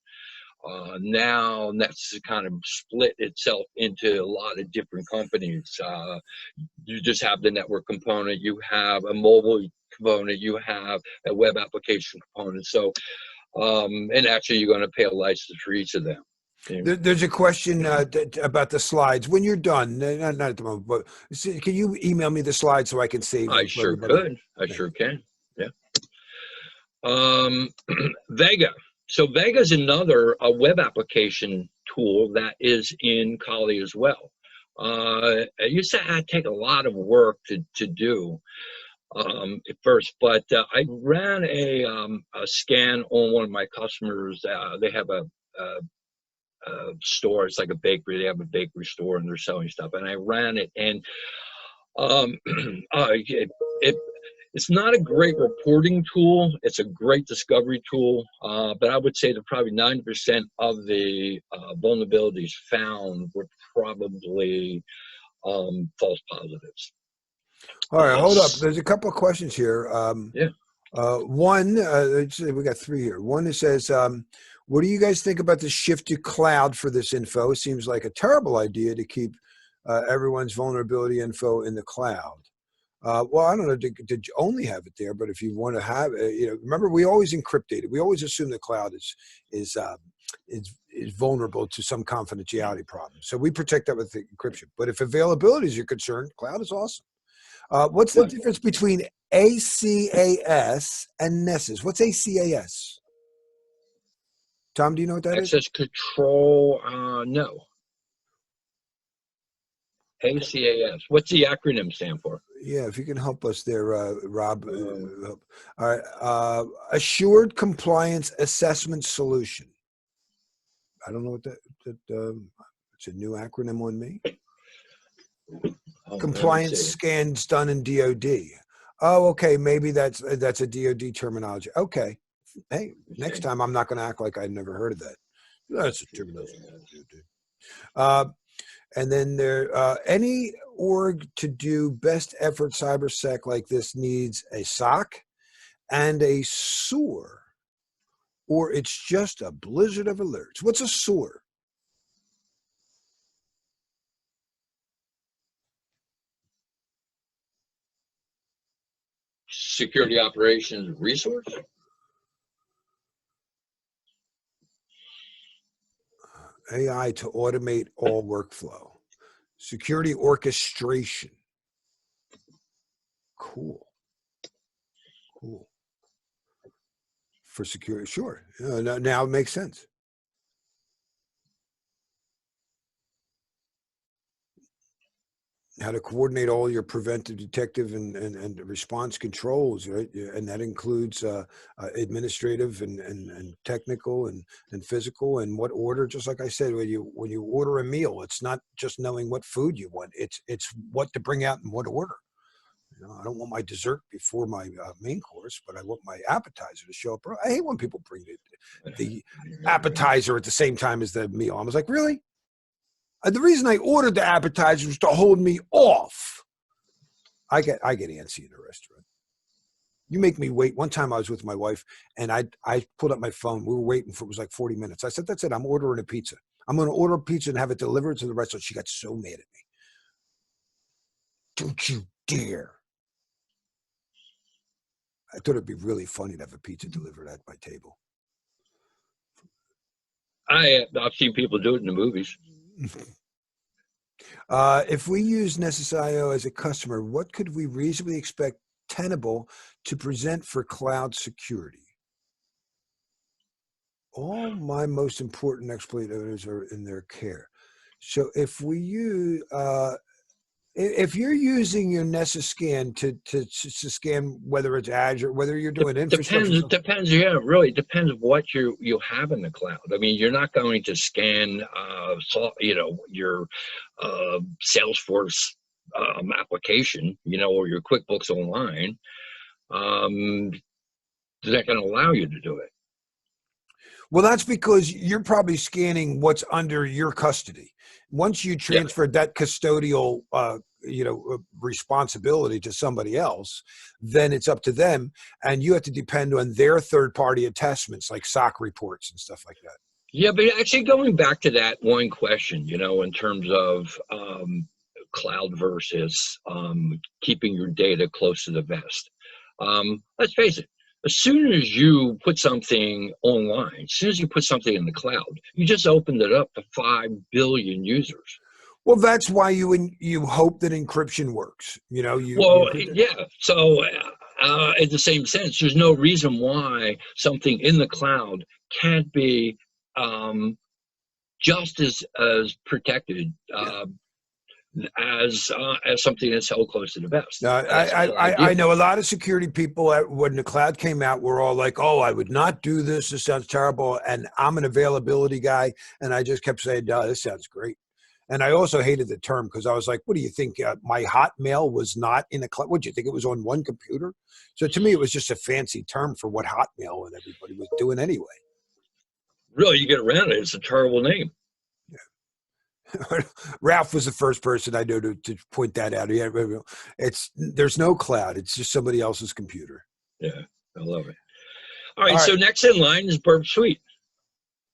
Now Nessus kind of split itself into a lot of different companies. You just have the network component, you have a mobile component, you have a web application component. So, and actually you're going to pay a license for each of them. There's a question about the slides. When you're done, not at the moment, but can you email me the slides so I can save them? I sure could. I sure can. Yeah. Vega. So Vega is another web application tool that is in Kali as well. It used to take a lot of work to do at first, but I ran a scan on one of my customers. They have a store. It's like a bakery. They have a bakery store and they're selling stuff. And I ran it, and it's not a great reporting tool. It's a great discovery tool, but I would say that probably 90% of the vulnerabilities found were probably false positives. All right, hold up. There's a couple of questions here. Yeah. One, we got three here. One that says, what do you guys think about the shift to cloud for this info? It seems like a terrible idea to keep everyone's vulnerability info in the cloud. Well, I don't know, did you only have it there, but if you want to have it, remember, we always encrypt data. We always assume the cloud is vulnerable to some confidentiality problem. So we protect that with the encryption. But if availability is your concern, cloud is awesome. What's the difference between ACAS and Nessus? What's ACAS? Tom, do you know what that is? Access control, no. ACAS. What's the acronym stand for? Yeah, if you can help us there, Rob. All right. Assured Compliance Assessment Solution. I don't know what it's a new acronym on me. Compliance scans done in DoD. Oh, okay. Maybe that's a DoD terminology. Okay. Hey, next time I'm not going to act like I'd never heard of that. That's a terminology. And then any org to do best effort cybersec like this needs a SOC and a SOAR, or it's just a blizzard of alerts. What's a SOAR? Security Operations Resource. AI to automate all workflow. Security orchestration. Cool. For security, sure. Now it makes sense. How to coordinate all your preventive, detective, and response controls, right? And that includes administrative and technical and physical, and what order. Just like I said, when you order a meal, it's not just knowing what food you want. It's what to bring out in what order. I don't want my dessert before my main course, but I want my appetizer to show up. I hate when people bring the appetizer at the same time as the meal. I was like, really? The reason I ordered the appetizer was to hold me off. I get antsy in a restaurant. You make me wait. One time I was with my wife and I pulled up my phone. We were waiting for, it was like 40 minutes. I said, that's it. I'm ordering a pizza. I'm going to order a pizza and have it delivered to the restaurant. She got so mad at me. Don't you dare. I thought it'd be really funny to have a pizza delivered at my table. I've seen people do it in the movies. If we use Nessus.io as a customer, what could we reasonably expect Tenable to present for cloud security? All my most important exploit areas are in their care. So if we use, if you're using your Nessus scan to scan whether it's Azure, whether you're doing infrastructure, depends. Yeah, it really depends what you have in the cloud. I mean, you're not going to scan, your Salesforce application, or your QuickBooks Online. They're not going to allow you to do it. Well, that's because you're probably scanning what's under your custody. Once you Yeah. transfer that custodial, responsibility to somebody else, then it's up to them, and you have to depend on their third-party attestments, like SOC reports and stuff like that. Yeah, but actually going back to that one question, in terms of cloud versus keeping your data close to the vest. Let's face it, as soon as you put something online, as soon as you put something in the cloud, you just opened it up to 5 billion users. Well, that's why you hope that encryption works. You Well, encrypt it. yeah. So, in the same sense, there's no reason why something in the cloud can't be um, just as protected Yeah. as something that's held close to the vest. That's the I, whole I idea. know a lot of security people when the cloud came out were all like, "Oh, I would not do this. This sounds terrible." And I'm an availability guy, and I just kept saying, "No, this sounds great." And I also hated the term because I was like, "What do you think? My Hotmail was not in a cloud? What do you think it was on one computer?" So to me, it was just a fancy term for what Hotmail and everybody was doing anyway. Really, you get around it. It's a terrible name. Ralph was the first person I know to point that out. Yeah, there's no cloud. It's just somebody else's computer. Yeah, I love it. All All right, right. so next in line is Burp Suite.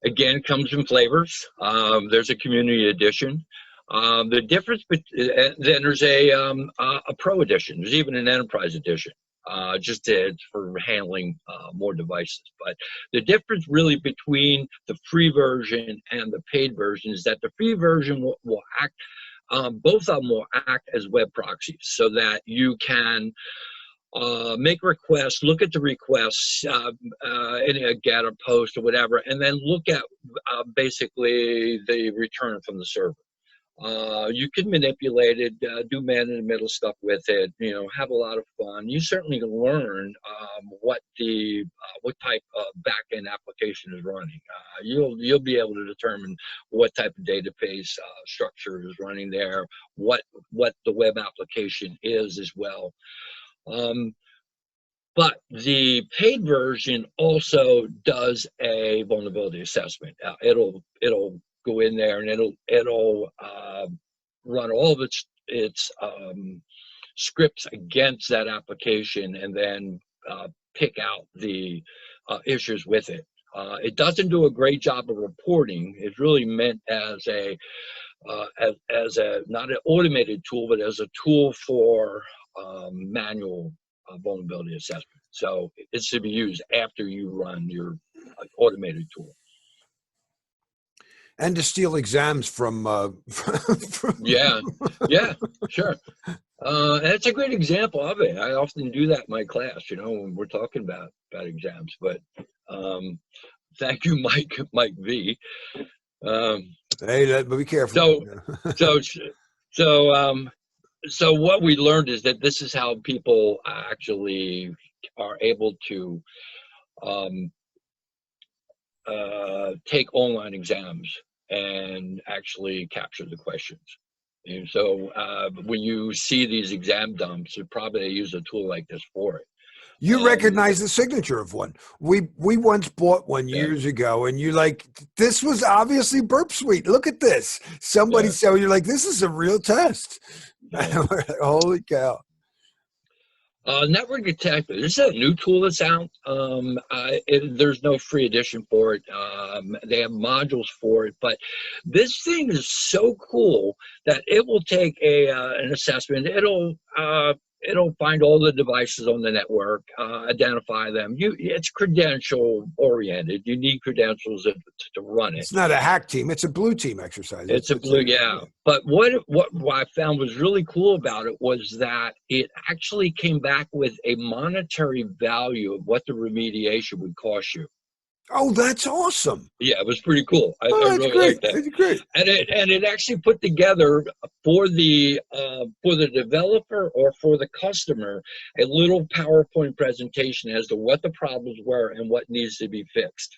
Again, comes in flavors. There's a community edition. The difference, then there's a pro edition. There's even an enterprise edition, for handling more devices. But the difference really between the free version and the paid version is that the free version will act, both of them will act as web proxies, so that you can make requests, look at the requests, in a get or post or whatever, and then look at basically the return from the server. You can manipulate it, do man-in-the-middle stuff with it, have a lot of fun. You certainly learn what type of back-end application is running. You'll be able to determine what type of database structure is running there, what the web application is as well. But the paid version also does a vulnerability assessment. It'll go in there and it'll run all of its scripts against that application, and then pick out the issues with it. It doesn't do a great job of reporting. It's really meant as a not an automated tool, but as a tool for manual vulnerability assessment. So it's to be used after you run your automated tool. And to steal exams from, Yeah, sure. That's a great example of it. I often do that in my class, when we're talking about exams. But thank you, Mike V. Hey, but be careful. So what we learned is that this is how people actually are able to take online exams and actually capture the questions. And so when you see these exam dumps, you probably use a tool like this for it. You recognize the signature of one. We once bought one years ago, and you're like, this was obviously Burp Suite. Look at this. Somebody said, you're like, this is a real test. Yeah. Holy cow. Network Detector. This is a new tool that's out. There's no free edition for it. They have modules for it, but this thing is so cool that it will take an assessment. It'll find all the devices on the network, identify them. It's credential oriented. You need credentials to run it. It's not a hack team. It's a blue team exercise. It's a blue, yeah. But what I found was really cool about it was that it actually came back with a monetary value of what the remediation would cost you. Oh, that's awesome. Yeah, it was pretty cool. I really great. liked that. That's great. And it actually put together for the developer or for the customer a little PowerPoint presentation as to what the problems were and what needs to be fixed.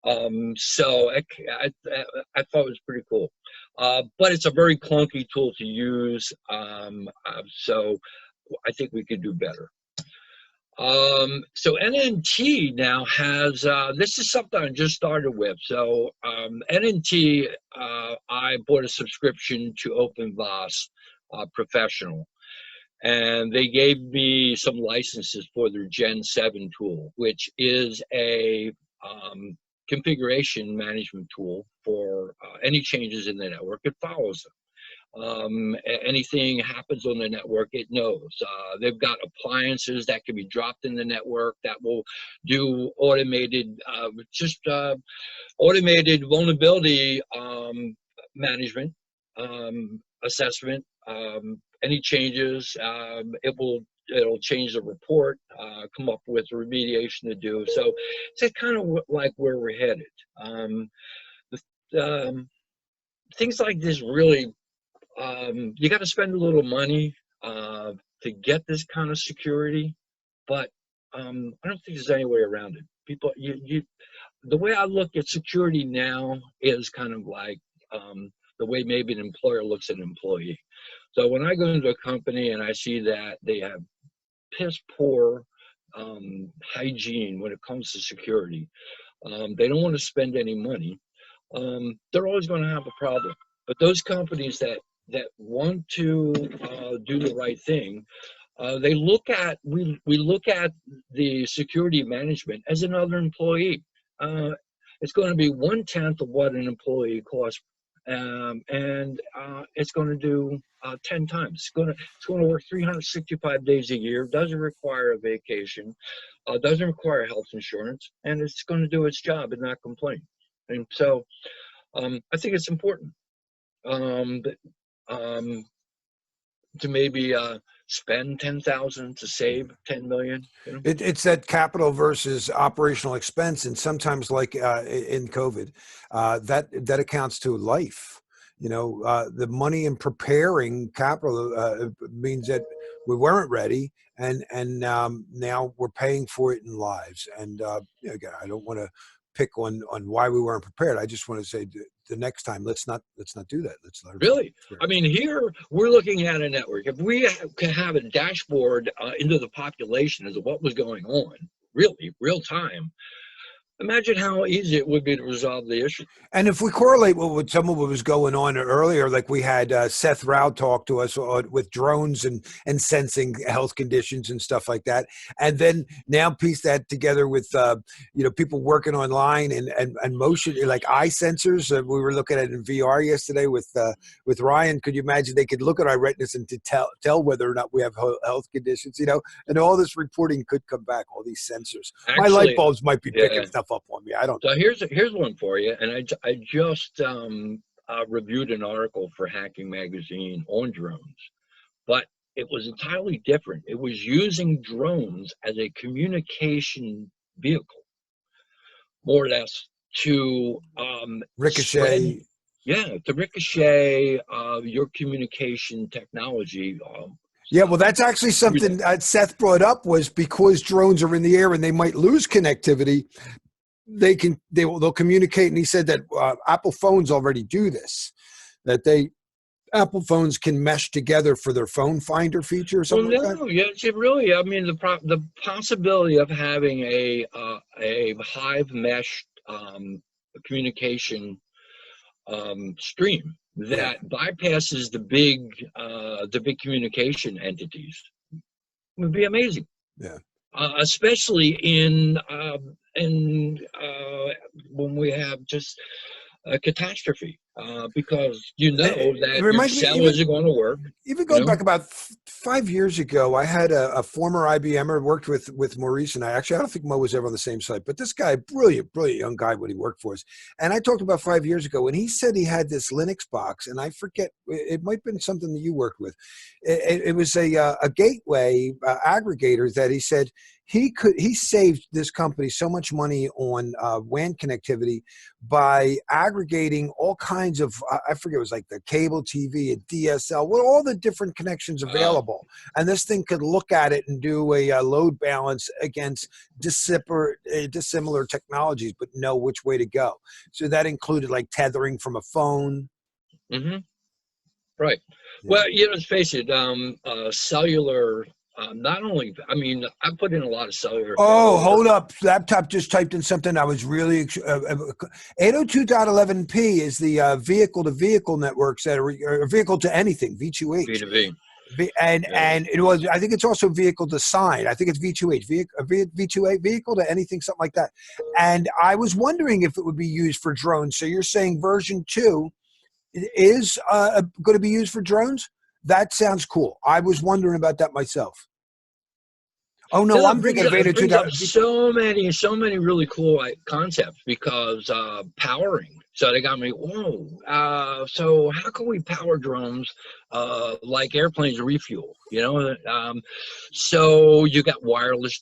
So I thought it was pretty cool, but it's a very clunky tool to use. So I think we could do better. So NNT now has, this is something I just started with. So NNT, I bought a subscription to OpenVAS Professional, and they gave me some licenses for their Gen 7 tool, which is a configuration management tool for any changes in the network. It follows them. Anything happens on the network, it knows. They've got appliances that can be dropped in the network that will do automated, automated vulnerability management, assessment. Any changes, it'll change the report, come up with remediation to do. So it's kind of like where we're headed. Things like this really, you got to spend a little money to get this kind of security, but I don't think there's any way around it. People, the way I look at security now is kind of like the way maybe an employer looks at an employee. So when I go into a company and I see that they have piss poor hygiene when it comes to security, they don't want to spend any money, they're always going to have a problem. But those companies that want to do the right thing, they look at, we look at the security management as another employee. It's going to be 1/10 of what an employee costs, and it's going to do 10 times. It's going to work 365 days a year. Doesn't require a vacation, doesn't require health insurance, and it's going to do its job and not complain. And so, I think it's important to maybe spend 10,000 to save 10 million. You know? It's that capital versus operational expense, and sometimes, like in COVID, that accounts to life. You know, the money in preparing capital means that we weren't ready, and now we're paying for it in lives. And again, I don't want to pick on why we weren't prepared. I just want to say the next time, let's not do that. Let's learn. Really, I mean, here we're looking at a network. If we can have a dashboard into the population as to what was going on, really real time, imagine how easy it would be to resolve the issue. And if we correlate with some of what was going on earlier, like we had Seth Rao talk to us with drones and sensing health conditions and stuff like that, and then now piece that together with people working online and motion, like eye sensors. We were looking at it in VR yesterday with Ryan. Could you imagine they could look at our retinas and to tell whether or not we have health conditions? And all this reporting could come back. All these sensors. Actually, my light bulbs might be picking stuff up on me. I don't know. So here's one for you, and I just reviewed an article for Hacking Magazine on drones, but it was entirely different. It was using drones as a communication vehicle, more or less, to ricochet. To ricochet your communication technology. Yeah, well, that's actually something Seth brought up, was because drones are in the air and they might lose connectivity. They'll communicate, and he said that Apple phones already do this. That Apple phones can mesh together for their phone finder feature or something like that. Yes, it really. I mean, the possibility of having a hive mesh communication stream that bypasses the big communication entities would be amazing. Yeah. Especially in when we have just a catastrophe, because that your cell isn't going to work. Even going back about 5 years ago, I had a former IBMer, worked with Maurice and I don't think Mo was ever on the same site, but this guy, brilliant young guy when he worked for us. And I talked about 5 years ago, and he said he had this Linux box, and I forget, it might have been something that you worked with. It was a gateway aggregator that he said he saved this company so much money on WAN connectivity by aggregating all kinds of, I forget, it was like the cable TV, a DSL, all the different connections available. And this thing could look at it and do a load balance against dissimilar technologies, but know which way to go. So that included like tethering from a phone. Mm-hmm. Right. Yeah. Well, let's face it, cellular not only, I mean, I put in a lot of cellular Oh, failover. hold up. Laptop just typed in something I was really 802.11p is the vehicle-to-vehicle networks that are vehicle to anything, V2H. B2B. Yeah. And it was, I think it's also vehicle to sign. I think it's V2H, V2A, vehicle to anything, something like that. And I was wondering if it would be used for drones. So you're saying version 2 is going to be used for drones? That sounds cool. I was wondering about that myself. Oh no, Yeah, I'm thinking of it brings up 802. so many really cool concepts because powering. So they got me, whoa. So how can we power drones like airplanes refuel? You know, so you got wireless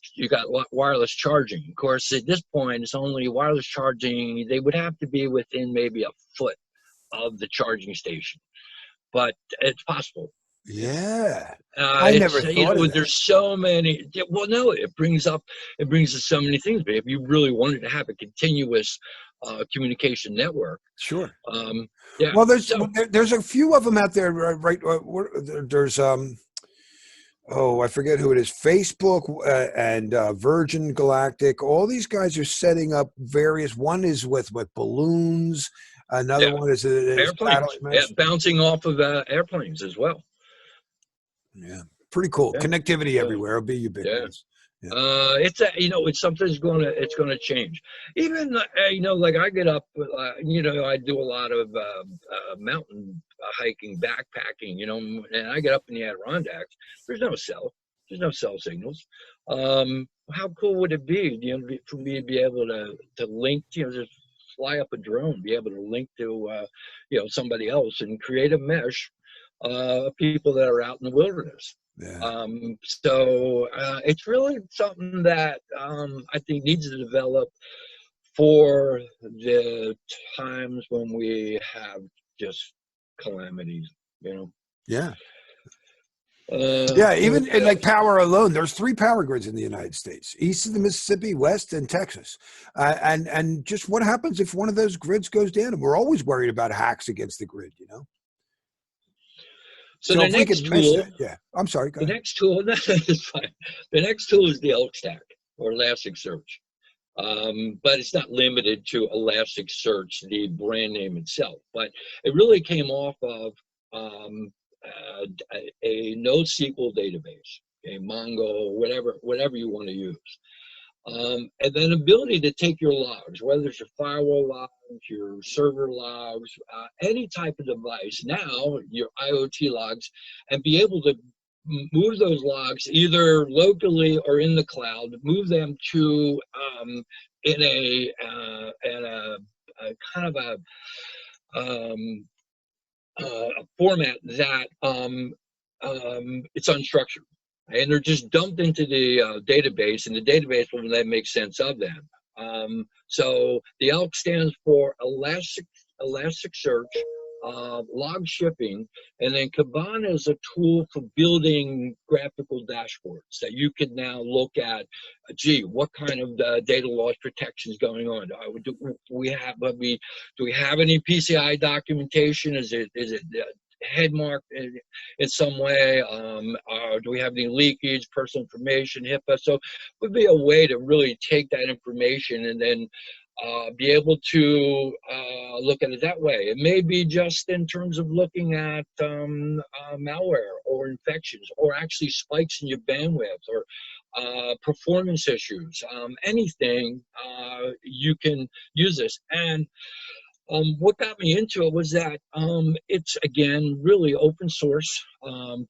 charging. Of course, at this point, it's only wireless charging. They would have to be within maybe a foot of the charging station, but it's possible. Yeah. I never It's thought of that. there's so many. Well, no, it brings us so many things. But if you really wanted to have a continuous communication network, Sure. yeah. Well, So there's a few of them out there, right? There's oh, I forget who it is. Facebook and Virgin Galactic. All these guys are setting up various. One is with balloons. Another yeah, one is airplanes, satellite mesh. bouncing off of airplanes as well. Yeah, pretty cool. Yeah, Connectivity yeah, everywhere. It'll be yeah. ubiquitous. Yeah. It's something's gonna change. Even like I get up, I do a lot of mountain hiking, backpacking, and I get up in the Adirondacks. There's no cell signals. How cool would it be, for me to be able to link, just fly up a drone, be able to link to, somebody else and create a mesh of people that are out in the wilderness. Yeah. So it's really something that I think needs to develop for the times when we have just calamities, Yeah. Uh, Yeah, what even in like else? power alone, there's 3 power grids in the United States: east of the Mississippi, west, and Texas. And just what happens if one of those grids goes down? And we're always worried about hacks against the grid, So So the if we next could mesh tool, that, yeah. I'm sorry. Go the ahead. next tool, is fine. The next tool is the elk stack or Elasticsearch. But it's not limited to Elasticsearch, the brand name itself. But it really came off of a NoSQL database, a Mongo, whatever you want to use. And then ability to take your logs, whether it's your firewall logs, your server logs, any type of device, now your IoT logs, and be able to move those logs either locally or in the cloud, move them to in a kind of a format that it's unstructured. And they're just dumped into the database, and the database will then make sense of them. So the ELK stands for Elasticsearch, log shipping, and then Kibana is a tool for building graphical dashboards that you can now look at. Gee, what kind of data loss protection is going on? Do we have any PCI documentation? Is it head marked in some way? Do we have any leakage, personal information, HIPAA? So it would be a way to really take that information and then be able to look at it that way. It may be just in terms of looking at malware or infections or actually spikes in your bandwidth or performance issues. Anything, you can use this. And what got me into it was that it's, again, really open source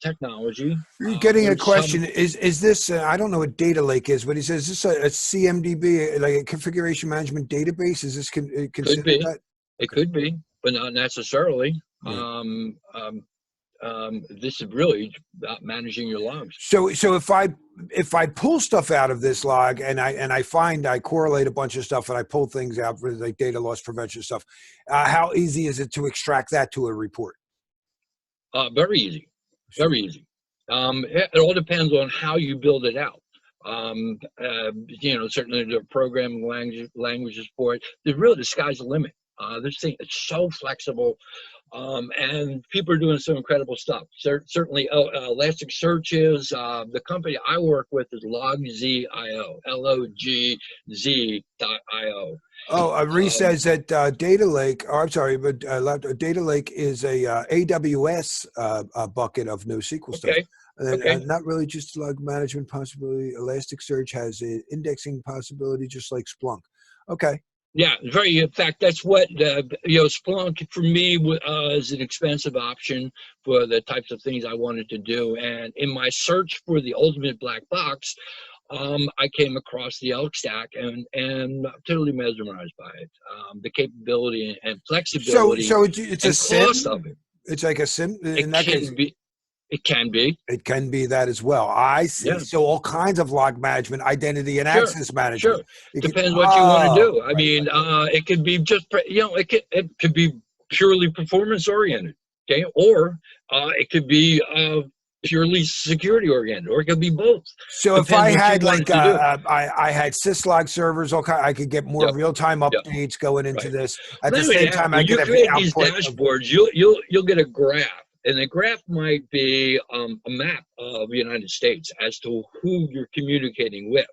technology. You're getting a There's some, question. Is this? I don't know what data lake is, but he says, is this a CMDB, like a configuration management database? Is this could considered be, that? it Okay. could be, but not necessarily. Yeah. This is really about managing your logs. So if I pull stuff out of this log and I correlate a bunch of stuff and I pull things out for like data loss prevention stuff, how easy is it to extract that to a report? Very easy, Sure. very easy. It all depends on how you build it out. Certainly there are programming languages for it. The sky's the limit. This thing is so flexible, and people are doing some incredible stuff. Certainly, Elasticsearch is the company I work with is LogZ.io, LOGZ.io. Oh, Reese says that Data Lake, oh, I'm sorry, but Data Lake is a AWS bucket of NoSQL stuff. Okay. And Okay. not really just log management possibility. Elasticsearch has an indexing possibility, just like Splunk. Okay. Yeah, very. In fact, that's what Splunk for me is an expensive option for the types of things I wanted to do. And in my search for the ultimate black box, I came across the Elk Stack and I'm totally mesmerized by it. The capability and flexibility. So it's a cost SIM. of it. It's like a SIM. In It that can case, be. It can be. it can be that as well. I see. Yeah. So all kinds of log management, identity and Sure. access management. Sure. Depends what you want to do. I mean, right. it could be just, it could be purely performance oriented. Okay. Or it could be purely security oriented, or it could be both. So Depends if I what you had wanted like to do. I had syslog servers, I could get more Yep. real-time Yep. updates going into Right. this. At the Literally, same time, I when you could have create these output dashboards, you'll get a graph, and the graph might be a map of the United States as to who you're communicating with.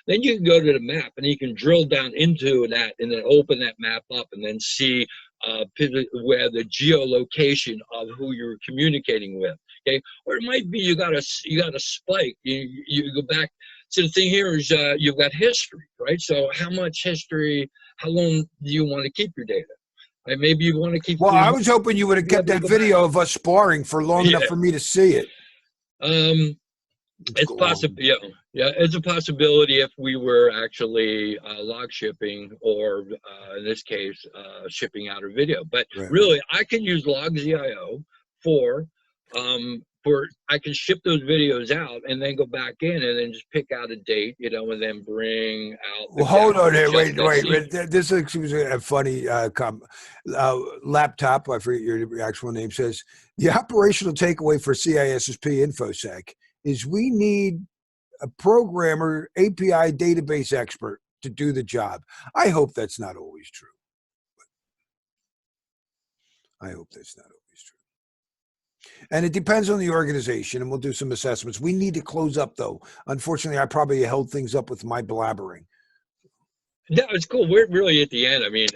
Then you can go to the map, and you can drill down into that, and then open that map up, and then see where the geolocation of who you're communicating with. Okay, or it might be you got a spike. You go back. So the thing here is you've got history, right? So how much history? How long do you want to keep your data? And maybe you want to keep. Well, I was hoping you would have kept that video of us sparring for long enough for me to see it. It's possible. Yeah, it's a possibility if we were actually log shipping, or in this case, shipping out a video. But really, I can use log.io for I can ship those videos out and then go back in and then just pick out a date, and then bring out. Well, hold on here. Wait. This is a funny laptop. I forget your actual name. Says the operational takeaway for CISSP InfoSec is we need a programmer, API database expert to do the job. I hope that's not always true. I hope that's not always true. And it depends on the organization, and we'll do some assessments. We need to close up, though. Unfortunately, I probably held things up with my blabbering. No, it's cool. We're really at the end. I mean,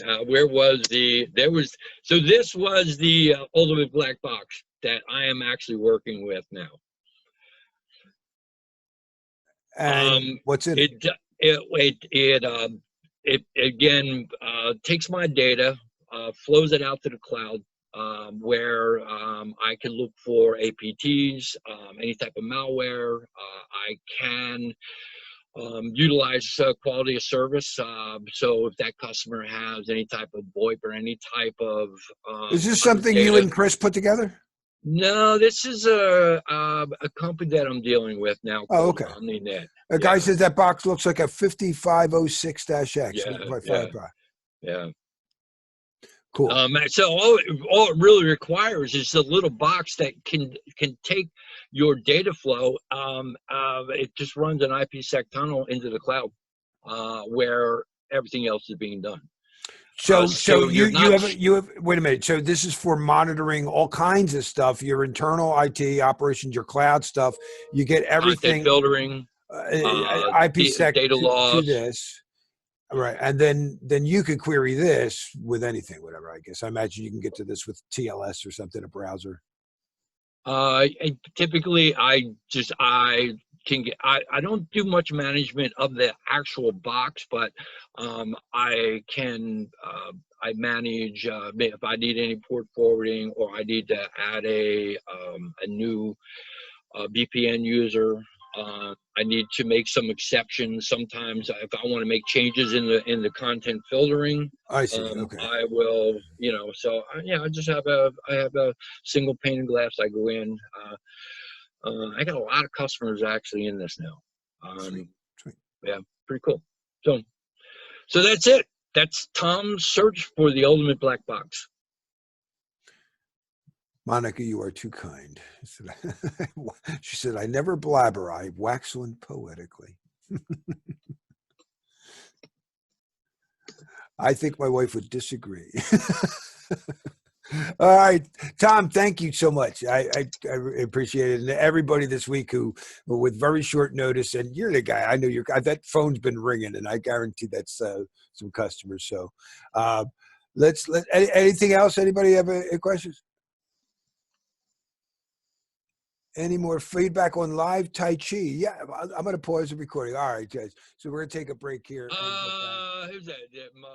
so this was the ultimate black box that I am actually working with now. And what's in it? It again takes my data, flows it out to the cloud, where I can look for APTs, any type of malware. I can utilize quality of service. So if that customer has any type of VoIP or any type of is this something you and Chris put together? No, this is a company that I'm dealing with now. Oh, okay. OmniNet. A guy says that box looks like a 5506-X. Yeah. Cool. So all it really requires is a little box that can take your data flow. It just runs an IPsec tunnel into the cloud, where everything else is being done. So you have wait a minute. So this is for monitoring all kinds of stuff, your internal IT operations, your cloud stuff. You get everything. Content filtering, IPsec data loss. To this. Right. And then you could query this with anything, whatever. I guess I imagine you can get to this with TLS or something, a browser. Typically I don't do much management of the actual box, but I manage if I need any port forwarding, or I need to add a new VPN user. I need to make some exceptions. Sometimes if I want to make changes in the content filtering, I see. Okay. I will, so I just have a single pane of glass. I go in. I got a lot of customers actually in this now. Sweet. Yeah, pretty cool. So that's it. That's Tom's search for the ultimate black box. Monica, you are too kind. She said, I never blabber. I wax one poetically. I think my wife would disagree. All right, Tom, thank you so much. I appreciate it. And everybody this week who with very short notice, and you're the guy, I know that phone's been ringing, and I guarantee that's some customers. So anything else? Anybody have any questions? Any more feedback on live Tai Chi? Yeah, I'm going to pause the recording. All right, guys. So we're going to take a break here. Who's that? Mo.